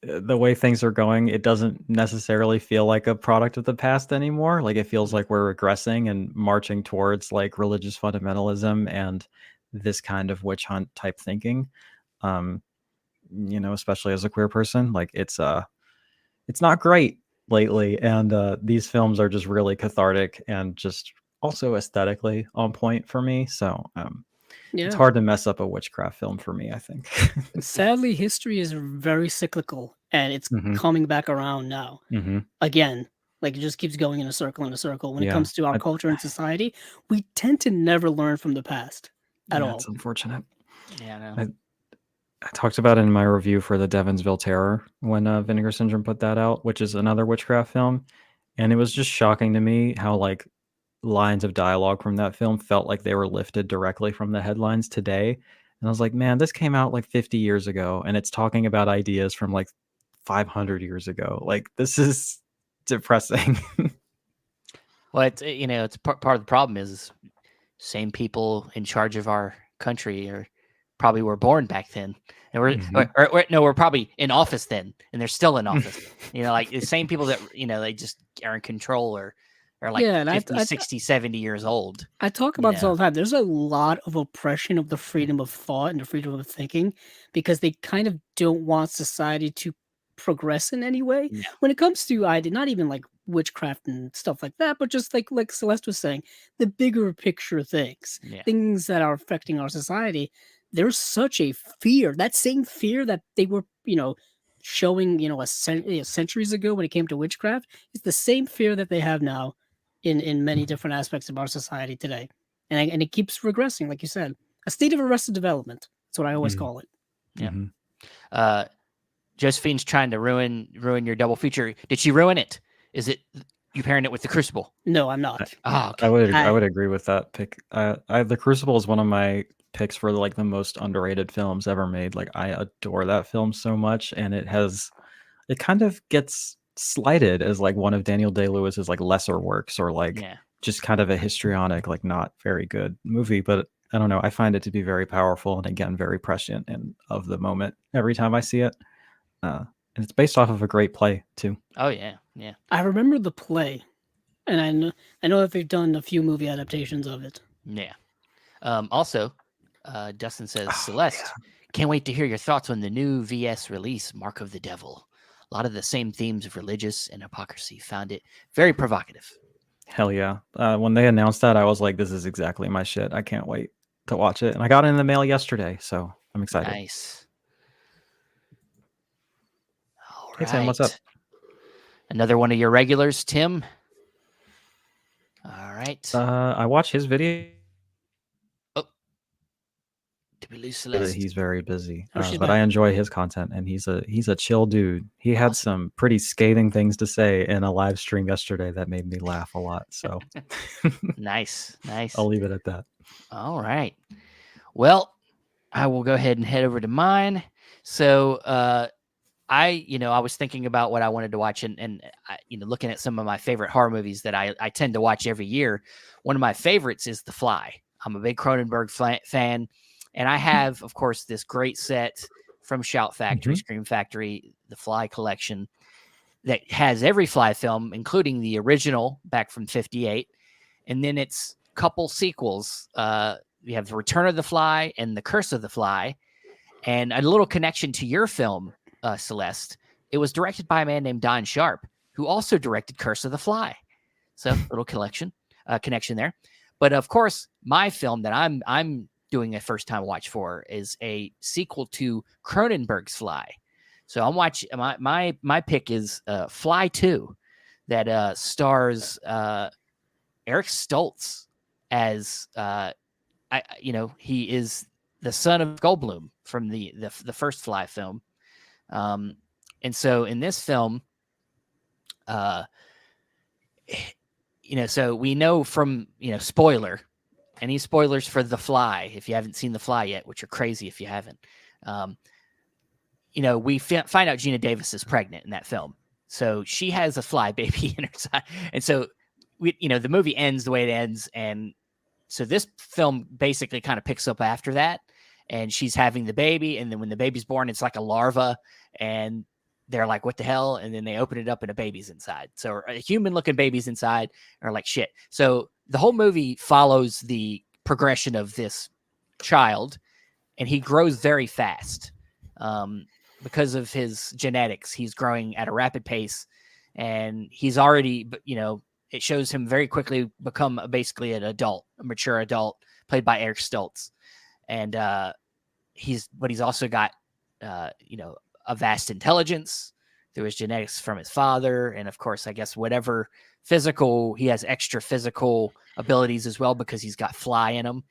the way things are going, it doesn't necessarily feel like a product of the past anymore. Like, it feels like we're regressing and marching towards like religious fundamentalism and this kind of witch hunt type thinking. Especially as a queer person, like it's not great lately. And these films are just really cathartic and just also aesthetically on point for me. So It's hard to mess up a witchcraft film for me, I think.
Sadly, history is very cyclical, and it's coming back around now. Again, like it just keeps going in a circle When it comes to our culture and society, we tend to never learn from the past at all.
That's unfortunate.
Yeah,
I talked about it in my review for the Devonsville Terror when Vinegar Syndrome put that out, which is another witchcraft film. And it was just shocking to me how like lines of dialogue from that film felt like they were lifted directly from the headlines today. And I was like, man, this came out like 50 years ago and it's talking about ideas from like 500 years ago. Like, this is depressing.
Well, it's part of the problem is same people in charge of our country probably were born back then, and we're probably in office then, and they're still in office. Like the same people that they just are in control or like 50, 60, 70 years old.
I talk about this all the time. There's a lot of oppression of the freedom of thought and the freedom of thinking because they kind of don't want society to progress in any way.
Yeah.
When it comes to not even like witchcraft and stuff like that, but just like Celeste was saying, the bigger picture things, things that are affecting our society. There's such a fear, that same fear that they were, showing, centuries ago when it came to witchcraft. It's the same fear that they have now in many different aspects of our society today. And it keeps regressing, like you said. A state of arrested development. That's what I always call it.
Yeah. Josephine's trying to ruin your double feature. Did she ruin it? Is it you pairing it with The Crucible?
No, I'm not.
Okay.
I would agree with that pick. The Crucible is one of my picks for like the most underrated films ever made. Like, I adore that film so much, and it kind of gets slighted as like one of Daniel Day-Lewis's like lesser works, or like just kind of a histrionic, like not very good movie. But I don't know, I find it to be very powerful and again very prescient and of the moment every time I see it. And it's based off of a great play too.
Oh yeah.
I remember the play, and I know that they've done a few movie adaptations of it.
Yeah. Also, Dustin says, Celeste, can't wait to hear your thoughts on the new VS release, Mark of the Devil. A lot of the same themes of religious and hypocrisy. Found it very provocative.
Hell yeah. When they announced that, I was like, this is exactly my shit. I can't wait to watch it. And I got it in the mail yesterday, so I'm excited.
Nice. All right.
Hey, Tim, what's up?
Another one of your regulars, Tim. All right.
I watched his video.
Did we lose Celeste?
He's very busy, but I enjoy his content, and he's a chill dude. He had some pretty scathing things to say in a live stream yesterday that made me laugh a lot. So
nice.
I'll leave it at that.
All right. Well, I will go ahead and head over to mine. So I was thinking about what I wanted to watch, and looking at some of my favorite horror movies that I tend to watch every year. One of my favorites is The Fly. I'm a big Cronenberg fan. And I have, of course, this great set from Shout Factory, Scream Factory, the Fly collection that has every Fly film, including the original back from 1958. And then it's couple sequels. You have The Return of the Fly and The Curse of the Fly. And a little connection to your film, Celeste. It was directed by a man named Don Sharp, who also directed Curse of the Fly. So little connection there. But of course, my film that I'm doing a first time watch for is a sequel to Cronenberg's Fly. So I'm watching my pick is Fly 2 that stars Eric Stoltz as he is the son of Goldblum from the first Fly film. And so in this film, so we know from, spoiler, any spoilers for The Fly, if you haven't seen The Fly yet, which are crazy if you haven't, we find out Gina Davis is pregnant in that film. So she has a fly baby in her side. And so, the movie ends the way it ends. And so this film basically kind of picks up after that. And she's having the baby. And then when the baby's born, it's like a larva. And they're like, what the hell? And then they open it up and a baby's inside. So a human looking baby's inside, or like shit. So the whole movie follows the progression of this child, and he grows very fast because of his genetics. He's growing at a rapid pace, and he's already, it shows him very quickly become basically a mature adult, played by Eric Stoltz. and he's also got a vast intelligence through his genetics from his father, and of course, I guess whatever physical, he has extra physical abilities as well because he's got fly in him.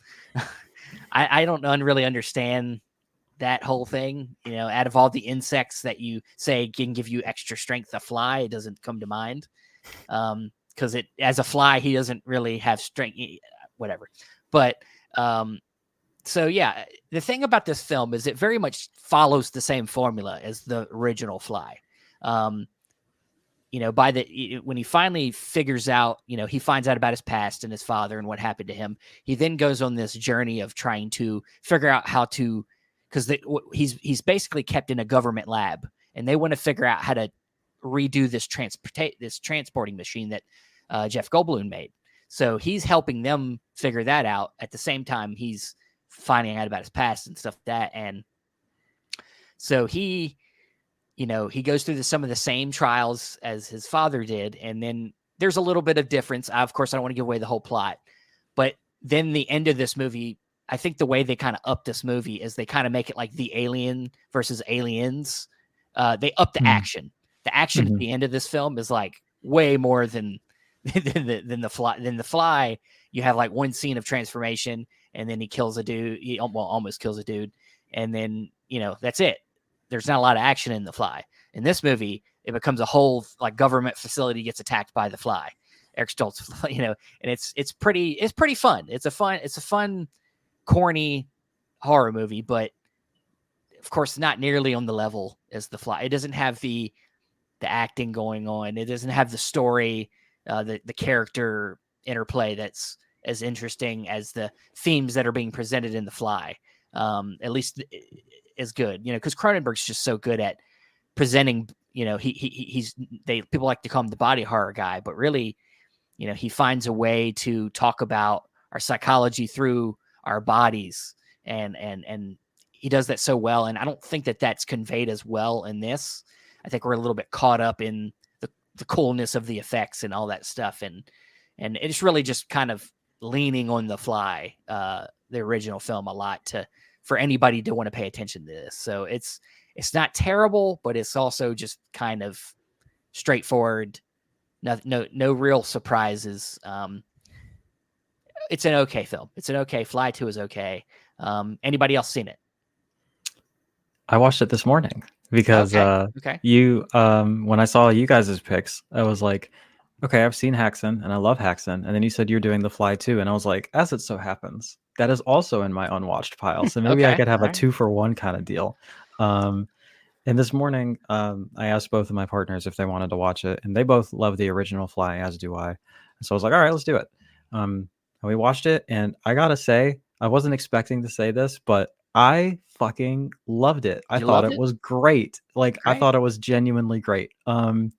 I don't really understand that whole thing. Out of all the insects that you say can give you extra strength, a fly, it doesn't come to mind. Because as a fly, he doesn't really have strength, whatever. But so yeah, the thing about this film is it very much follows the same formula as the original Fly. When he finally figures out, he finds out about his past and his father and what happened to him. He then goes on this journey of trying to figure out how to, because he's basically kept in a government lab, and they want to figure out how to redo this transporting machine that Jeff Goldblum made. So he's helping them figure that out. At the same time, he's finding out about his past and stuff like that. And so he goes through some of the same trials as his father did. And then there's a little bit of difference. Of course, I don't want to give away the whole plot, but then the end of this movie, I think the way they kind of up this movie is they kind of make it like the Alien versus Aliens. They up the action. The action at the end of this film is like way more than the Fly. Than the Fly, you have like one scene of transformation, and then he kills a dude. He almost kills a dude, and then that's it. There's not a lot of action in the Fly. In this movie, it becomes a whole like government facility gets attacked by the Fly. Eric Stoltz, and it's pretty fun. It's a fun, corny horror movie, but of course not nearly on the level as the Fly. It doesn't have the acting going on. It doesn't have the story, the character interplay that's as interesting as the themes that are being presented in the Fly. At least is good, because Cronenberg's just so good at presenting. People like to call him the body horror guy, but really, he finds a way to talk about our psychology through our bodies, and he does that so well. And I don't think that that's conveyed as well in this. I think we're a little bit caught up in the coolness of the effects and all that stuff, and it's really just kind of leaning on the Fly, the original film, a lot for anybody to want to pay attention to this. So it's not terrible, but it's also just kind of straightforward. No real surprises. It's an okay film. It's an okay. Fly 2 is okay. Anybody else seen it?
I watched it this morning because
okay.
You when I saw you guys' picks, I was like, okay, I've seen Haxan and I love Haxan. And then you said you're doing The Fly 2, and I was like, as it so happens, that is also in my unwatched pile. So maybe I could have a 2-for-1 kind of deal. And this morning, I asked both of my partners if they wanted to watch it, and they both love the original Fly, as do I. So I was like, all right, let's do it. And we watched it, and I gotta say, I wasn't expecting to say this, but I fucking loved it. I thought it was great. Like, I thought it was genuinely great. And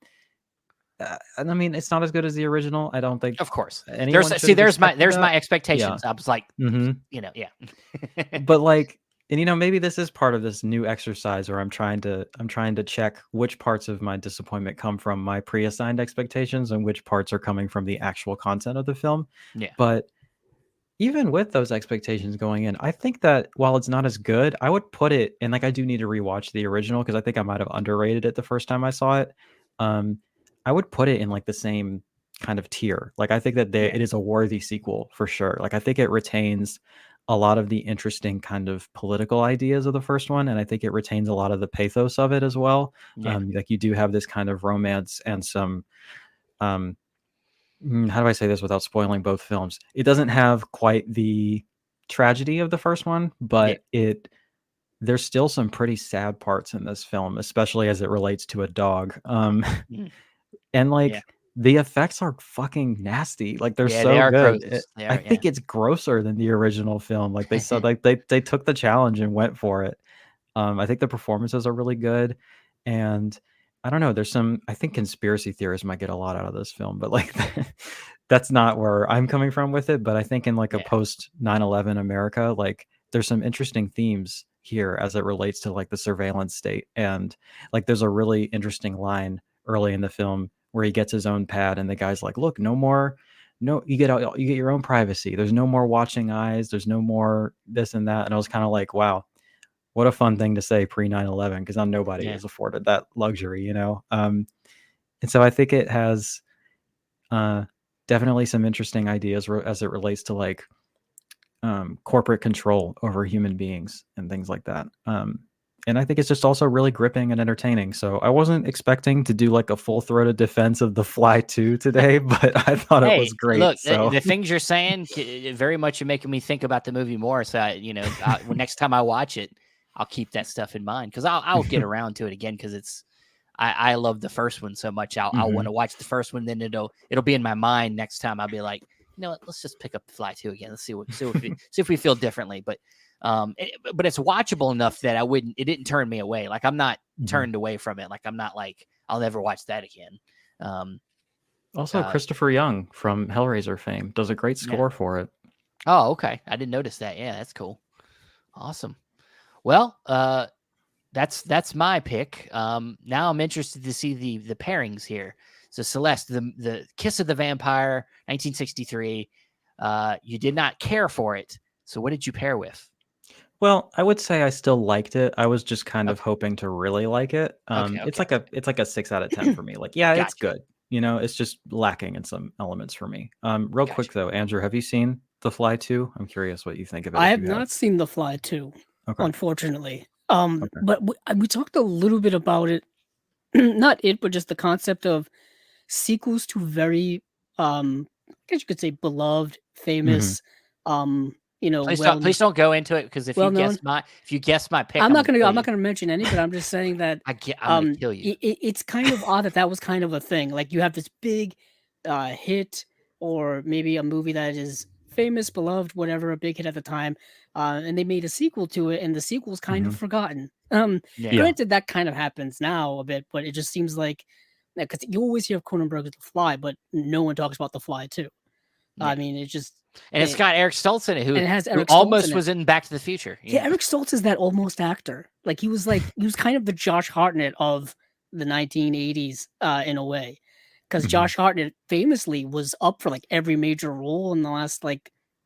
I mean, it's not as good as the original. I don't think.
Of course. There's my expectations. Yeah. I was like, yeah.
But like, and maybe this is part of this new exercise where I'm trying to check which parts of my disappointment come from my pre-assigned expectations and which parts are coming from the actual content of the film.
Yeah.
But even with those expectations going in, I think that while it's not as good, I would put it, and like I do need to rewatch the original because I think I might have underrated it the first time I saw it. I would put it in like the same kind of tier. Like I think that it is a worthy sequel for sure. Like I think it retains a lot of the interesting kind of political ideas of the first one, and I think it retains a lot of the pathos of it as well.
Yeah.
Like you do have this kind of romance and some how do I say this without spoiling both films? It doesn't have quite the tragedy of the first one, but there's still some pretty sad parts in this film, especially as it relates to a dog. And like the effects are fucking nasty. Like they're so good. I think it's grosser than the original film. Like they said, like they took the challenge and went for it. I think the performances are really good, and I don't know. I think conspiracy theorists might get a lot out of this film, but like that's not where I'm coming from with it. But I think in like a post 9/11 America, like there's some interesting themes here as it relates to like the surveillance state. And like there's a really interesting line early in the film where he gets his own pad and the guy's like, look, no more no, you get your own privacy. There's no more watching eyes. There's no more this and that. And I was kind of like, wow, what a fun thing to say pre 9/11, because nobody is afforded that luxury, you know? And so I think it has definitely some interesting ideas as it relates to like corporate control over human beings and things like that. And I think it's just also really gripping and entertaining. So I wasn't expecting to do like a full-throated defense of The Fly 2 today, but I thought it was great.
Look,
so.
The things you're saying very much are making me think about the movie more. So, next time I watch it, I'll keep that stuff in mind, because I'll get around to it again, because I love the first one so much. I'll want to watch the first one, then it'll be in my mind next time. I'll be like, you know what, let's just pick up The Fly 2 again. Let's see if we feel differently. But it's watchable enough that it didn't turn me away. Like, I'm not turned away from it. Like, I'm not like, I'll never watch that again.
Also, Christopher Young from Hellraiser fame does a great score for it.
Oh, okay. I didn't notice that. Yeah, that's cool. Awesome. Well, that's my pick. Now I'm interested to see the pairings here. So Celeste, the Kiss of the Vampire, 1963. You did not care for it. So what did you pair with?
Well, I would say I still liked it. I was just kind of hoping to really like it. It's like a 6 out of 10 for me. Like, yeah, it's good. You know, it's just lacking in some elements for me. Real quick though, Andrew, have you seen The Fly 2? I'm curious what you think of it.
I have not seen The Fly 2, unfortunately. But we talked a little bit about it. Not it, but just the concept of sequels to very, I guess you could say, beloved, famous,
please don't go into it, because if you guess my pick,
I'm not gonna mention any, but I'm just saying that
I'm gonna kill you.
It's kind of odd that was kind of a thing. Like, you have this big hit, or maybe a movie that is famous, beloved, whatever, a big hit at the time, and they made a sequel to it, and the sequel's kind of forgotten. Granted, that kind of happens now a bit, but it just seems like, because you always hear of Cronenberg's The Fly, but no one talks about The Fly 2. I mean,
it's got Eric Stoltz in it, who
almost
was in Back to the Future.
Yeah, Eric Stoltz is that almost actor. Like, he was kind of the Josh Hartnett of the 1980s, in a way, because Josh Hartnett famously was up for like every major role in the last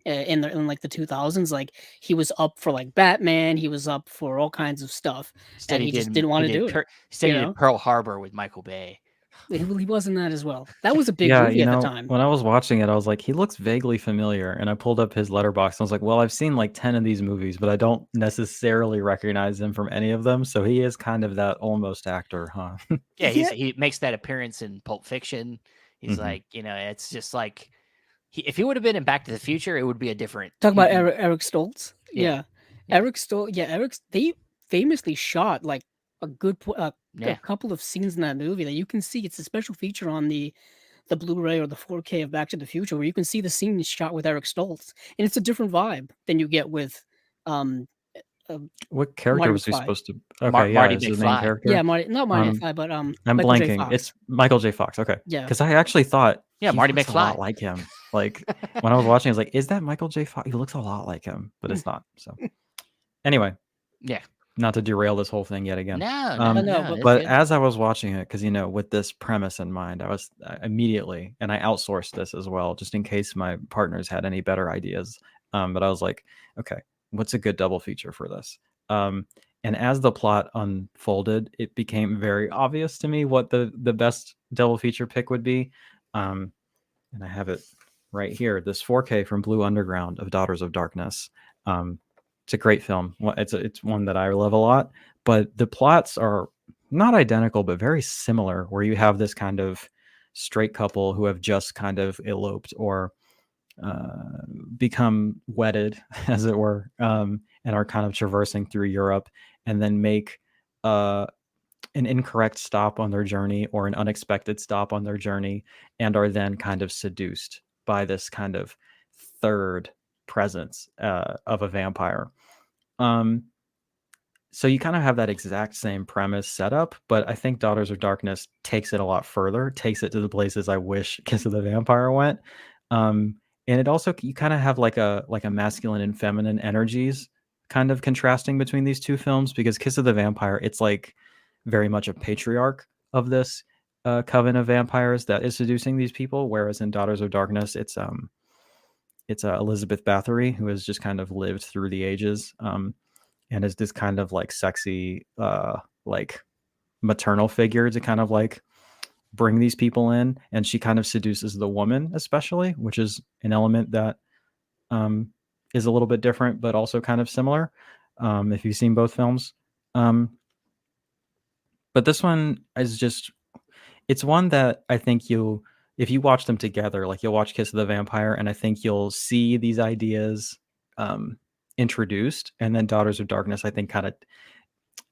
in the 2000s. Like, he was up for like Batman, he was up for all kinds of stuff, and he just didn't want to do it.
He did Pearl Harbor with Michael Bay.
He wasn't that as well. That was a big movie at the time.
When I was watching it, I was like, he looks vaguely familiar. And I pulled up his Letterboxd. And I was like, well, I've seen like 10 of these movies, but I don't necessarily recognize him from any of them. So he is kind of that almost actor, huh?
Yeah, he makes that appearance in Pulp Fiction. He's like, it's just like, if he would have been in Back to the Future, it would be a different.
Talk about Eric Stoltz. Yeah. Eric Stoltz. Yeah, they famously shot like a good a couple of scenes in that movie that you can see. It's a special feature on the Blu-ray or the 4K of Back to the Future, where you can see the scene shot with Eric Stoltz, and it's a different vibe than you get with
what character
Marty
was he
McFly.
supposed to?
Okay, Marty
the main character.
Yeah, not Marty McFly, but
I'm
Michael
blanking. It's Michael J. Fox. Okay,
yeah,
because I actually thought
Marty
looks
McFly,
a lot like him. Like, when I was watching, I was like, is that Michael J. Fox? He looks a lot like him, but it's not. So anyway, not to derail this whole thing yet again.
No.
But as I was watching it, because with this premise in mind, I immediately, and I outsourced this as well, just in case my partners had any better ideas. But I was like, okay, what's a good double feature for this? And as the plot unfolded, it became very obvious to me what the best double feature pick would be. And I have it right here. This 4K from Blue Underground of Daughters of Darkness. It's a great film. It's one that I love a lot, but the plots are not identical, but very similar, where you have this kind of straight couple who have just kind of eloped or become wedded, as it were, and are kind of traversing through Europe, and then make an incorrect stop on their journey or an unexpected stop on their journey, and are then kind of seduced by this kind of third presence of a vampire. So you kind of have that exact same premise set up, but I think Daughters of Darkness takes it a lot further, takes it to the places I wish Kiss of the Vampire went. And it also, you kind of have like a masculine and feminine energies kind of contrasting between these two films, because Kiss of the Vampire, it's like very much a patriarch of this, coven of vampires that is seducing these people, whereas in Daughters of Darkness, it's Elizabeth Bathory, who has just kind of lived through the ages, and is this kind of like sexy, like maternal figure to kind of like bring these people in, and she kind of seduces the woman, especially, which is an element that is a little bit different, but also kind of similar. If you've seen both films, but this one is just, it's one that I think if you watch them together, like you'll watch Kiss of the Vampire, and I think you'll see these ideas introduced, and then Daughters of Darkness, I think, kind of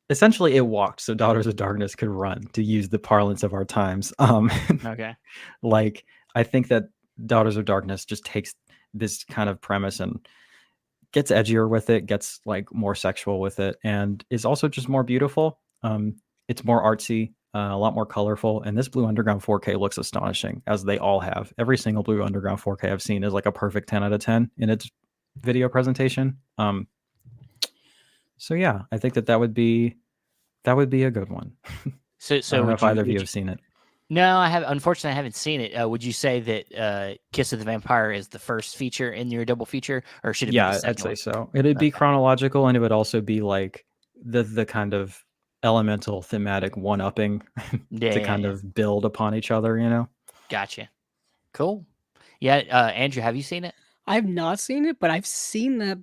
essentially it walked so Daughters of Darkness could run, to use the parlance of our times.
Okay.
Like, I think that Daughters of Darkness just takes this kind of premise and gets edgier with it, gets like more sexual with it, and is also just more beautiful. It's more artsy, a lot more colorful, and this Blue Underground 4K looks astonishing, as they all have. Every single Blue Underground 4K I've seen is like a perfect 10 out of 10 in its video presentation. So yeah, I think that would be a good one.
So
I don't know if either of you have seen it.
No, I have. Unfortunately, I haven't seen it. Would you say that Kiss of the Vampire is the first feature in your double feature, or should it be the second
I'd say
one?
so. It'd be chronological, and it would also be like the kind of elemental thematic one-upping to kind of build upon each other, you know?
Gotcha. Cool. Yeah, Andrew, have you seen it?
I have not seen it, but I've seen that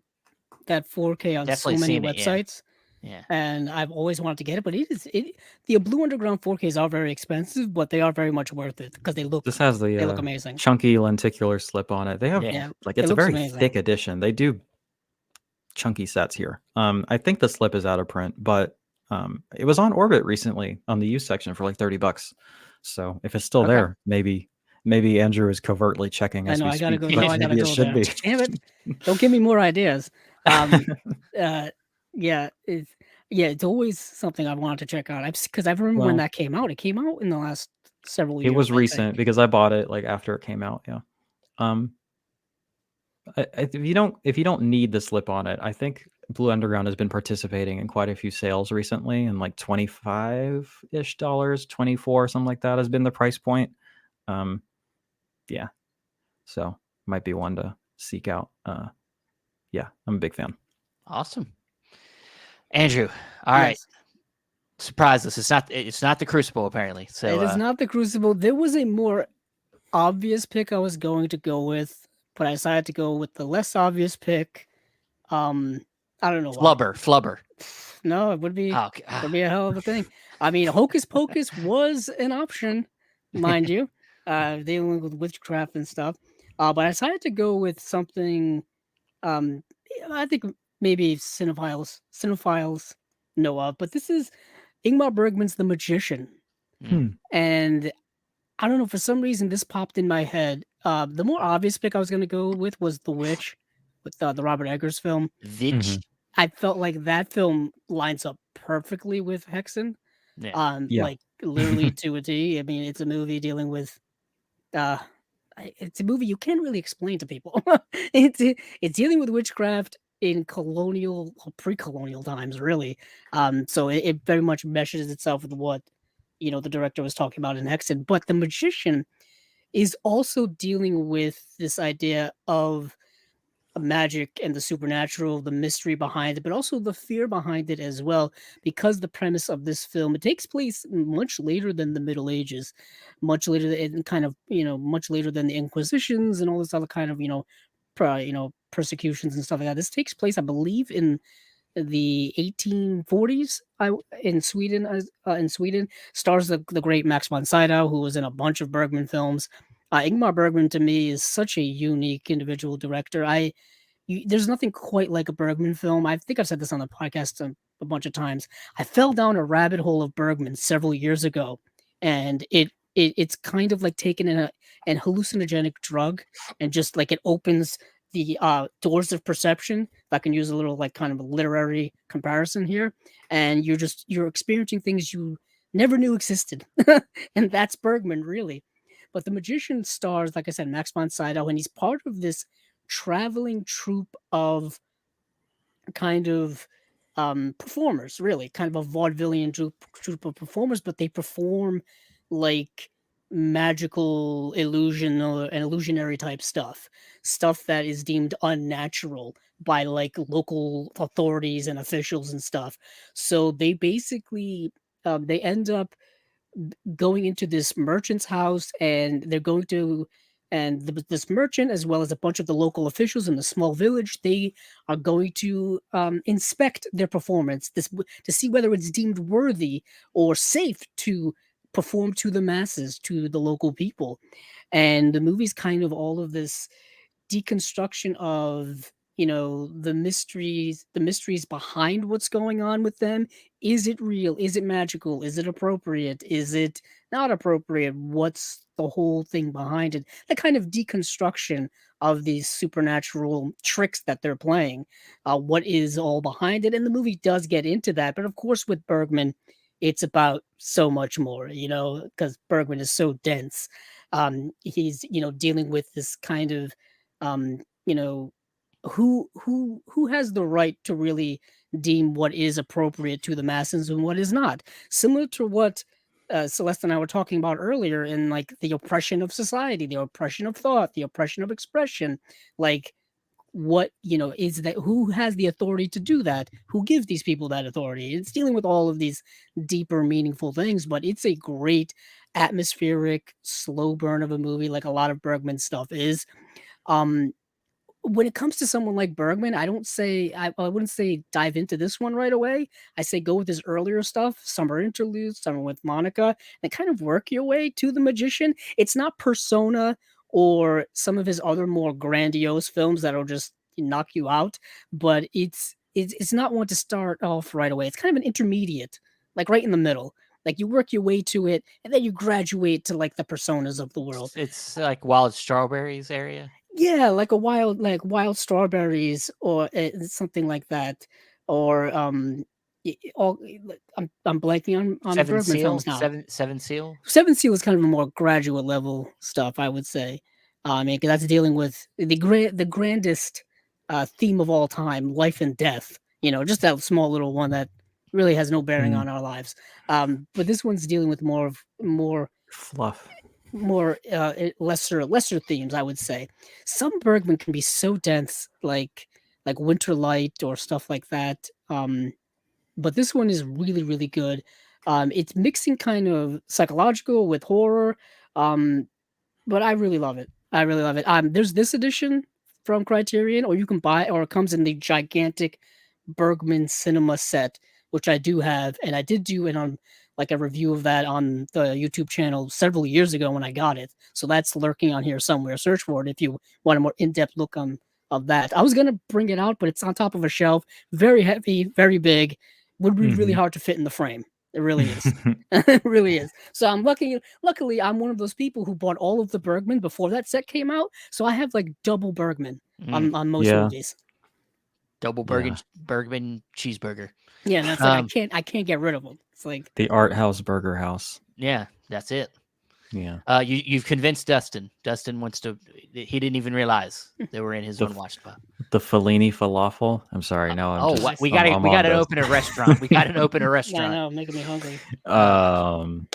4K on
Definitely
so many
seen it,
websites.
Yeah.
And I've always wanted to get it, but the Blue Underground 4Ks are very expensive, but they are very much worth it because they look.
This has the
they look amazing.
Chunky lenticular slip on it. They have like, it's a very
amazing.
thick edition. They do chunky sets here. I think the slip is out of print, but it was on Orbit recently on the used section for like $30. So if it's still there, maybe Andrew is covertly checking as we speak.
I gotta go.
But
I gotta
maybe
go
it should
there.
be.
Damn it! Don't give me more ideas. Yeah, it's always something I wanted to check out. Because I remember when that came out. It came out in the last several years.
It was recent because I bought it like after it came out. Yeah. If you don't need the slip on it, I think Blue Underground has been participating in quite a few sales recently, and like $25-ish, 24, something like that has been the price point. Yeah. So might be one to seek out. Yeah, I'm a big fan.
Awesome. Andrew, all right. Surprise us. It's not the Crucible, apparently. So
it is not the Crucible. There was a more obvious pick I was going to go with, but I decided to go with the less obvious pick. I don't know.
Flubber.
No, it would be a hell of a thing. I mean, Hocus Pocus was an option, mind you, dealing with witchcraft and stuff. But I decided to go with something. I think maybe cinephiles know of, but this is Ingmar Bergman's The Magician. And I don't know, for some reason this popped in my head. The more obvious pick I was going to go with was The Witch, with the Robert Eggers film. I felt like that film lines up perfectly with Hexen. Like literally to a T. I mean, it's a movie dealing with it's a movie you can't really explain to people. It's dealing with witchcraft in colonial or pre-colonial times, really. So it very much meshes itself with what the director was talking about in Hexen. But The Magician is also dealing with this idea of magic and the supernatural, the mystery behind it, but also the fear behind it as well, because the premise of this film, it takes place much later than the Middle Ages, much later than much later than the Inquisitions and all this other kind of persecutions and stuff like that. This takes place, I believe, in the 1840s in Sweden. Stars the great Max von Sydow, who was in a bunch of Bergman films. Ingmar Bergman, to me, is such a unique individual director. There's nothing quite like a Bergman film. I think I've said this on the podcast a bunch of times. I fell down a rabbit hole of Bergman several years ago, and it's kind of like taking an hallucinogenic drug, and just like it opens the doors of perception. If I can use a little like kind of a literary comparison here, and you're experiencing things you never knew existed, and that's Bergman, really. But The Magician stars, like I said, Max von Sydow, and he's part of this traveling troupe of kind of performers, really, kind of a vaudevillian troupe of performers, but they perform like magical illusion or an illusionary type stuff that is deemed unnatural by like local authorities and officials and stuff. So they basically they end up going into this merchant's house, and they're going to this merchant, as well as a bunch of the local officials in the small village, they are going to inspect their performance to see whether it's deemed worthy or safe to perform to the masses, to the local people. And the movie's kind of all of this deconstruction of, the mysteries behind what's going on with them. Is it real? Is it magical? Is it appropriate? Is it not appropriate? What's the whole thing behind it? The kind of deconstruction of these supernatural tricks that they're playing. What is all behind it? And the movie does get into that, but of course with Bergman, it's about so much more, because Bergman is so dense. He's, dealing with this kind of um, you know, who has the right to really deem what is appropriate to the masses and what is not. Similar to what Celeste and I were talking about earlier, in like the oppression of society, the oppression of thought, the oppression of expression. Like, what is that? Who has the authority to do that? Who gives these people that authority? It's dealing with all of these deeper, meaningful things, but it's a great atmospheric, slow burn of a movie, like a lot of Bergman stuff is. Um, when it comes to someone like Bergman, I wouldn't say dive into this one right away. I say go with his earlier stuff, Summer Interludes, Summer with Monica, and kind of work your way to The Magician. It's not Persona or some of his other more grandiose films that'll just knock you out, but it's not one to start off right away. It's kind of an intermediate, like right in the middle. Like you work your way to it, and then you graduate to like the Personas of the world.
It's like Wild Strawberries area.
Yeah, like wild strawberries, or something like that, or all. I'm blanking on
Seven
Bergman
Seal?
films now.
Seven Seal.
Seven Seal is kind of a more graduate level stuff, I would say. I mean, 'cause that's dealing with the grandest theme of all time, life and death. Just that small little one that really has no bearing on our lives. But this one's dealing with more
fluff,
more lesser themes, I would say. Some Bergman can be so dense, like Winter Light or stuff like that. But this one is really, really good. It's mixing kind of psychological with horror. But I really love it. I really love it. There's this edition from Criterion, or you can buy, or it comes in the gigantic Bergman cinema set, which I do have, and I did do it on like a review of that on the YouTube channel several years ago when I got it. So that's lurking on here somewhere. Search for it if you want a more in-depth look of that. I was gonna bring it out, but it's on top of a shelf, very heavy, very big. Would be really hard to fit in the frame. It really is. It really is. So I'm luckily I'm one of those people who bought all of the Bergman before that set came out. So I have like double Bergman on most movies.
Double Bergman cheeseburger.
Yeah, and that's like I can't get rid of them. It's like
the Art House Burger House.
Yeah, that's it.
Yeah.
You've convinced Dustin. Dustin wants to. He didn't even realize they were in his Unwatched Pile.
The Fellini falafel. I'm sorry. No,
we got to open a restaurant. We got to open a restaurant.
I know, making me hungry.
Oh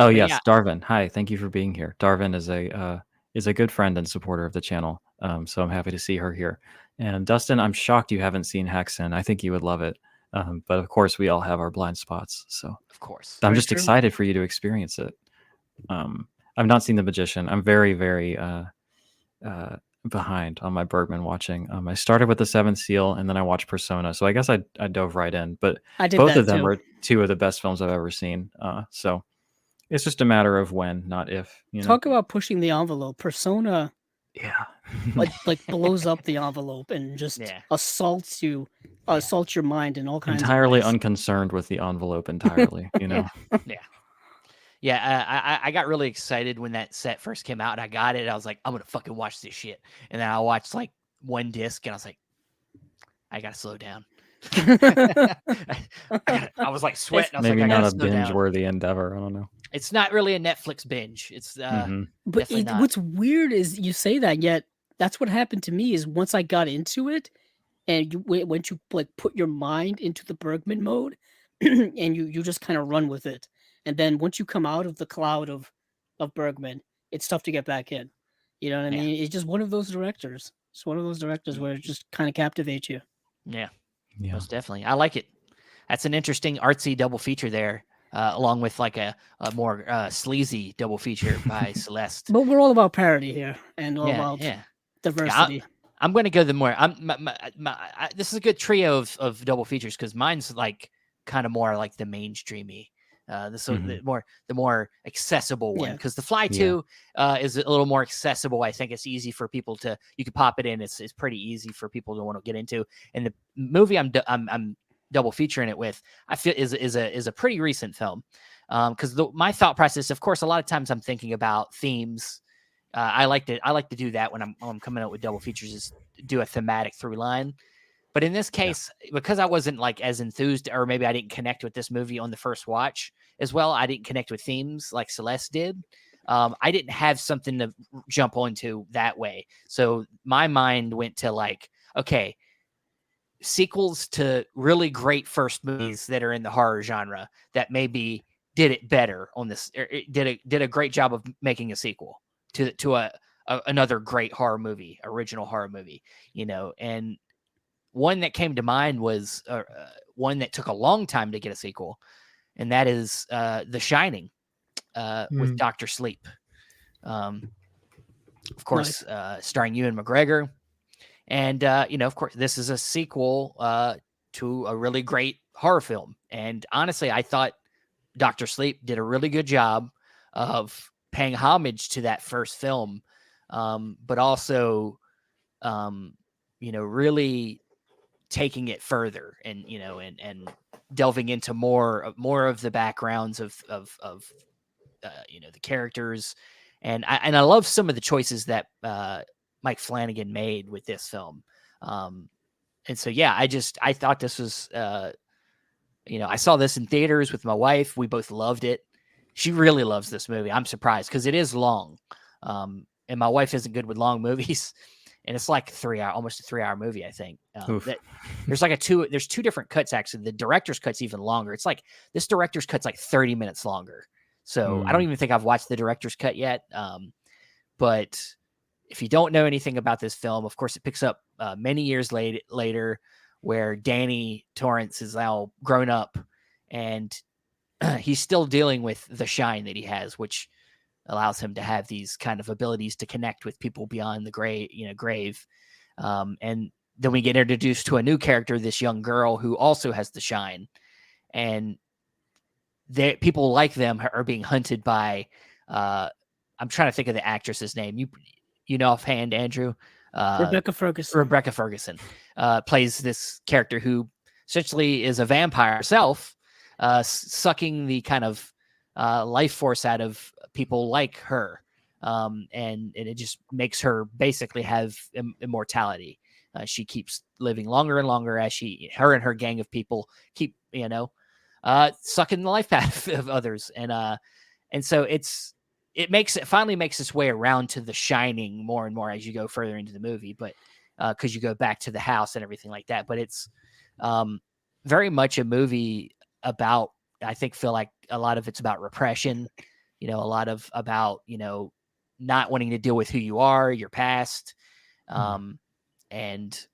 yes, Darvin. Hi, thank you for being here. Darvin is a good friend and supporter of the channel. So I'm happy to see her here. And Dustin, I'm shocked you haven't seen Hexen. I think you would love it. But of course, we all have our blind spots. So
of course,
I'm just excited for you to experience it. I've not seen The Magician. I'm very, very behind on my Bergman watching. I started with The Seventh Seal, and then I watched Persona. So I guess I dove right in. But both of them are two of the best films I've ever seen. So it's just a matter of when, not if.
Talk about pushing the envelope. Persona, like blows up the envelope and just assaults your mind in all kinds.
Entirely
of ways.
Unconcerned with the envelope entirely.
Yeah, I got really excited when that set first came out, and I got it. I was like, I'm gonna fucking watch this shit. And then I watched like one disc, and I was like, I gotta slow down. I was like sweating. I was
maybe
like,
not a binge-worthy endeavor. I don't know.
It's not really a Netflix binge. It's
but what's weird is you say that, yet that's what happened to me. Is once I got into it, and once you like put your mind into the Bergman mode, and you just kind of run with it. And then once you come out of the cloud of Bergman, it's tough to get back in. You know what I mean? It's just one of those directors. It's one of those directors where it just kind of captivates you.
Yeah, most definitely. I like it. That's an interesting artsy double feature there, along with like a more sleazy double feature by Celeste.
But we're all about parody here and all about diversity.
Yeah, I'm going to go the more. This is a good trio of double features because mine's like kind of more like the mainstreamy. The more accessible one, because The Fly 2 is a little more accessible. I think it's easy for people to, you can pop it in. It's pretty easy for people to want to get into. And the movie I'm double featuring it with, I feel is a pretty recent film. Because my thought process, of course, a lot of times I'm thinking about themes. I like to do that when I'm coming out with double features, is do a thematic through line. But in this case, because I wasn't like as enthused, or maybe I didn't connect with this movie on the first watch as well, I didn't connect with themes like Celeste did. I didn't have something to jump onto that way. So my mind went to like, okay, sequels to really great first movies that are in the horror genre that maybe did it better on this, or did a great job of making a sequel to another great horror movie, original horror movie, and one that came to mind was one that took a long time to get a sequel, and that is The Shining with Dr. Sleep. Of course, starring Ewan McGregor. And, of course, this is a sequel to a really great horror film. And honestly, I thought Dr. Sleep did a really good job of paying homage to that first film, but also, really taking it further and delving into more of the backgrounds of the characters. And I love some of the choices that Mike Flanagan made with this film. And so, I thought this was, I saw this in theaters with my wife. We both loved it. She really loves this movie. I'm surprised because it is long. And my wife isn't good with long movies. And it's like almost a 3-hour movie, I think. There's two different cuts, actually. The director's cut's even longer. It's like this director's cut's like 30 minutes longer. So I don't even think I've watched the director's cut yet. But if you don't know anything about this film, of course, it picks up many years later, where Danny Torrance is now grown up, and he's still dealing with the shine that he has, which allows him to have these kind of abilities to connect with people beyond the grave. And then we get introduced to a new character, this young girl who also has the shine, and people like them are being hunted by, I'm trying to think of the actress's name. You know offhand, Andrew?
Rebecca
Ferguson plays this character who essentially is a vampire herself, sucking the kind of life force out of people like her. And it just makes her basically have immortality. She keeps living longer and longer as her and her gang of people keep, sucking the life out of others. And so it finally makes its way around to The Shining more and more as you go further into the movie, but because you go back to the house and everything like that. But it's very much a movie about, I feel like a lot of it's about repression, a lot of about, not wanting to deal with who you are, your past. And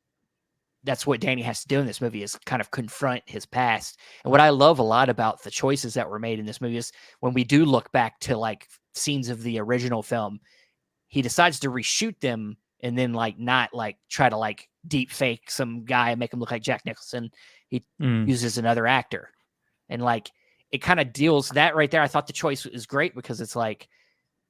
that's what Danny has to do in this movie, is kind of confront his past. And what I love a lot about the choices that were made in this movie is when we do look back to like scenes of the original film, he decides to reshoot them and then like not like try to like deep fake some guy and make him look like Jack Nicholson. He uses another actor, and like it kind of deals that right there. I thought the choice is great because it's like,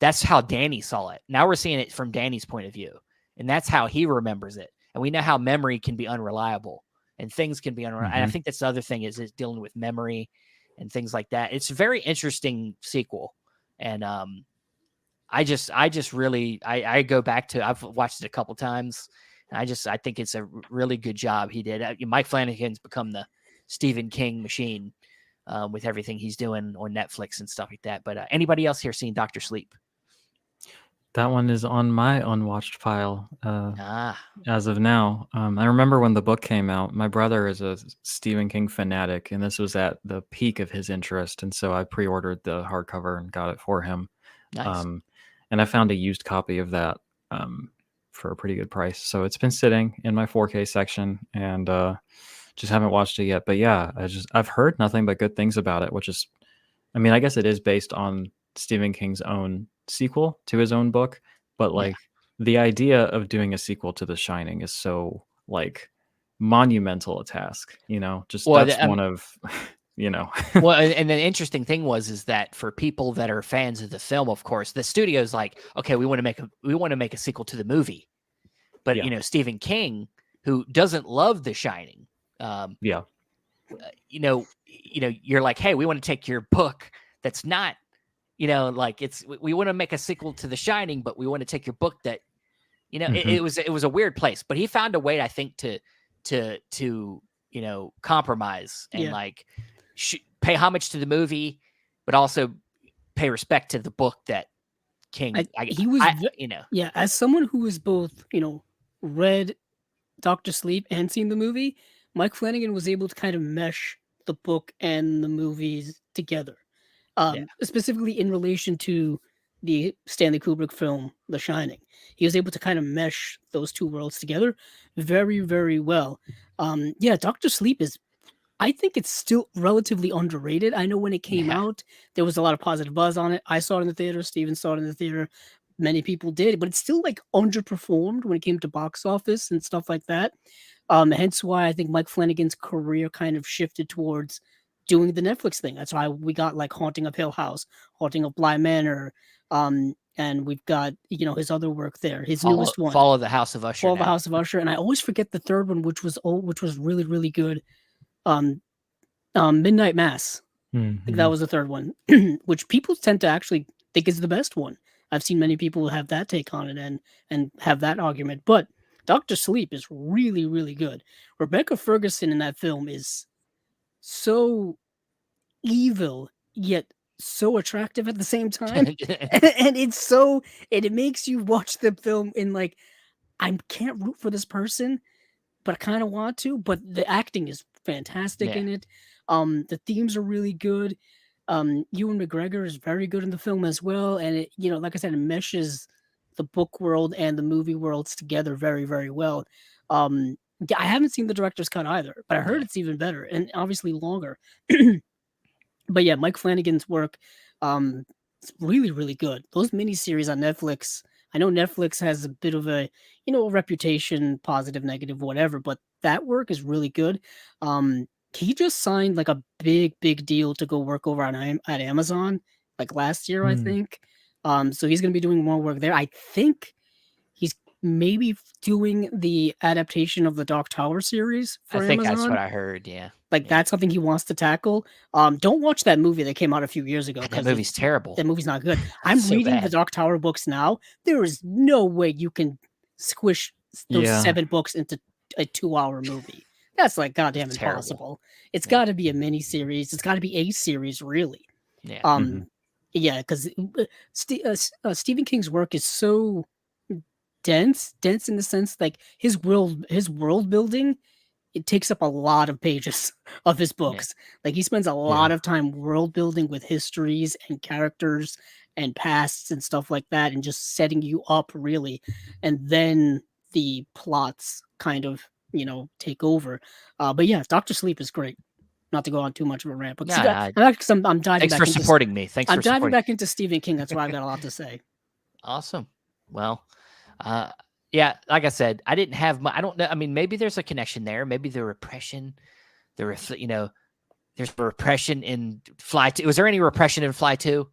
that's how Danny saw it. Now we're seeing it from Danny's point of view, and that's how he remembers it. And we know how memory can be unreliable and things can be unreliable. And I think that's the other thing is dealing with memory and things like that. It's a very interesting sequel. And I just really go back to, I've watched it a couple times, and I think it's a really good job he did. Mike Flanagan's become the Stephen King machine with everything he's doing on Netflix and stuff like that. But anybody else here seen Dr. Sleep?
That one is on my unwatched pile as of now. I remember when the book came out, my brother is a Stephen King fanatic, and this was at the peak of his interest. And so I pre-ordered the hardcover and got it for him.
Nice.
And I found a used copy of that for a pretty good price. So it's been sitting in my 4K section and just haven't watched it yet. But yeah, I've heard nothing but good things about it, which is, I mean, I guess it is based on Stephen King's own sequel to his own book, but like the idea of doing a sequel to The Shining is so like monumental a task, you know, just that's one of, you know.
Well, and the interesting thing is that for people that are fans of the film, of course, the studio's like, okay, we want to make a sequel to the movie. But you know, Stephen King, who doesn't love The Shining, you know, you're like, hey, we want to take your book that's not, you know, like we want to make a sequel to The Shining, but we want to take your book that, you know, it was a weird place, but he found a way, I think, to you know, compromise and like pay homage to the movie, but also pay respect to the book that King. You know,
as someone who is both, you know, read Dr. Sleep and seen the movie, Mike Flanagan was able to kind of mesh the book and the movies together. Specifically in relation to the Stanley Kubrick film, The Shining. He was able to kind of mesh those two worlds together very, very well. Dr. Sleep I think it's still relatively underrated. I know when it came out, there was a lot of positive buzz on it. I saw it in the theater. Steven saw it in the theater. Many people did, but it's still like underperformed when it came to box office and stuff like that. Hence why I think Mike Flanagan's career kind of shifted towards doing the Netflix thing. That's why we got like Haunting of Hill House, Haunting of Bly Manor, and we've got, you know, his other work there. His newest one,
Follow the House of Usher.
Follow the House of Usher, and I always forget the third one, which was really, really good. Midnight Mass. I think that was the third one, which people tend to actually think is the best one. I've seen many people have that take on it and have that argument, but Dr. Sleep is really, really good. Rebecca Ferguson in that film is so evil yet so attractive at the same time. and it makes you watch the film in like, I can't root for this person, but I kind of want to. But the acting is fantastic in it. The themes are really good. Ewan McGregor is very good in the film as well, and it, you know, like I said, it meshes the book world and the movie worlds together very, very well. I haven't seen the director's cut either, but I heard it's even better and obviously longer. But yeah, Mike Flanagan's work, it's really, really good. Those miniseries on Netflix, I know Netflix has a bit of a, you know, reputation, positive, negative, whatever, but that work is really good. He just signed like a big deal to go work over at Amazon like last year, I think. So he's going to be doing more work there. I think he's maybe doing the adaptation of the Dark Tower series for Amazon.
That's what I heard. Yeah.
That's something he wants to tackle. Don't watch that movie that came out a few years ago.
That movie's terrible.
That movie's not good. I'm reading the Dark Tower books now. There is no way you can squish those 7 books into a 2-hour movie. That's like goddamn impossible. It's got to be a mini series. It's got to be a series, really.
Yeah.
Yeah, because Stephen King's work is so dense in the sense like his world building. It takes up a lot of pages of his books. Like he spends a lot of time world building with histories and characters and pasts and stuff like that, and just setting you up really, and then the plots kind of, you know, take over. But yeah, Dr. Sleep is great. Not to go on too much of a rant, but I'm diving.
Thanks for supporting me.
I'm diving back into Stephen King. That's why I've got a lot to say.
Awesome. Well, yeah, like I said, I didn't have I don't know. I mean, maybe there's a connection there. Maybe the repression, you know, there's repression in Fly 2. Was there any repression in Fly 2?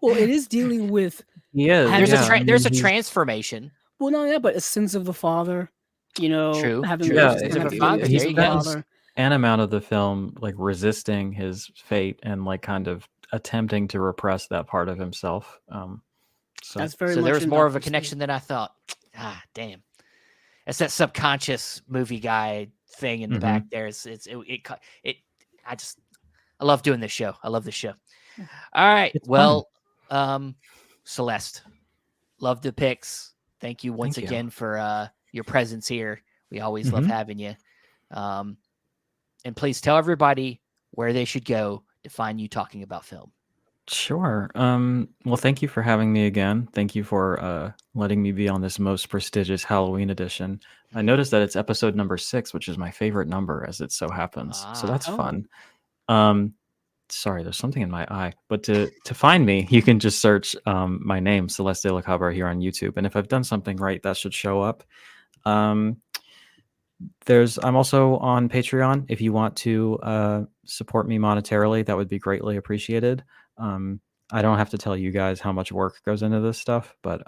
Well, it is dealing with.
There's a transformation.
Well, no, but sins of the father. You know,
true.
He spends an amount of the film like resisting his fate and like kind of attempting to repress that part of himself. So
there was more of a connection than I thought. Ah, damn. It's that subconscious movie guy thing in the back there. I love doing this show. I love this show. All right. Well, Celeste, Love the picks. Thank you once again for your presence here. We always love having you. And please tell everybody where they should go to find you talking about film.
Sure. Well, thank you for having me again. Thank you for letting me be on this most prestigious Halloween edition. I noticed that it's episode number 6, which is my favorite number as it so happens. So that's fun. Sorry, there's something in my eye. But to find me, you can just search my name, Celeste de la Cabra, here on YouTube. And if I've done something right, that should show up. I'm also on Patreon. If you want to support me monetarily, that would be greatly appreciated. I don't have to tell you guys how much work goes into this stuff, but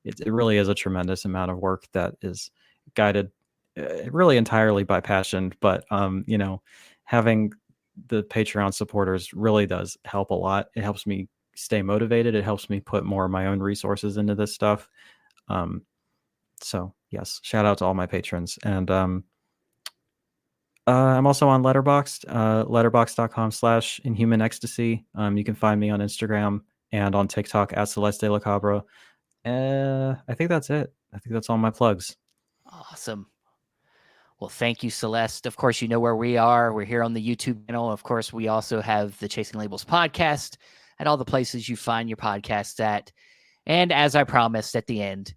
it really is a tremendous amount of work that is guided really entirely by passion. But having the Patreon supporters really does help a lot. It helps me stay motivated. It helps me put more of my own resources into this stuff. So yes, shout out to all my patrons. And I'm also on Letterboxd, letterboxd.com/inhumanecstasy. You can find me on Instagram and on TikTok at Celeste de la Cabra. I think that's it. I think that's all my plugs.
Awesome. Well, thank you, Celeste. Of course, you know where we are. We're here on the YouTube channel. Of course, we also have the Chasing Labels podcast at all the places you find your podcasts at. And as I promised at the end,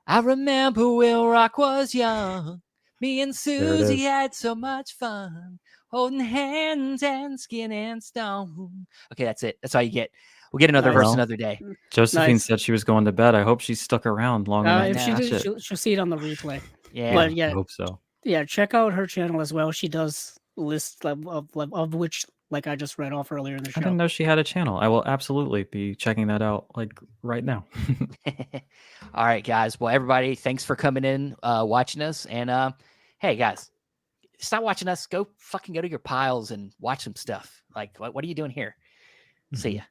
I remember Will Rock was young. Me and Susie had so much fun, holding hands and skin and stone. Okay, that's it. That's all you get. We'll get another verse another day.
Josephine said she was going to bed. I hope she stuck around long enough.
If she did, she'll see it on the replay.
Yeah,
but yeah,
I hope so.
Yeah, check out her channel as well. She does lists of which, like I just read off earlier in the show.
I didn't know she had a channel. I will absolutely be checking that out right now.
All right, guys. Well, everybody, thanks for coming in, watching us. And hey, guys, stop watching us. Go to your piles and watch some stuff. What are you doing here? See ya.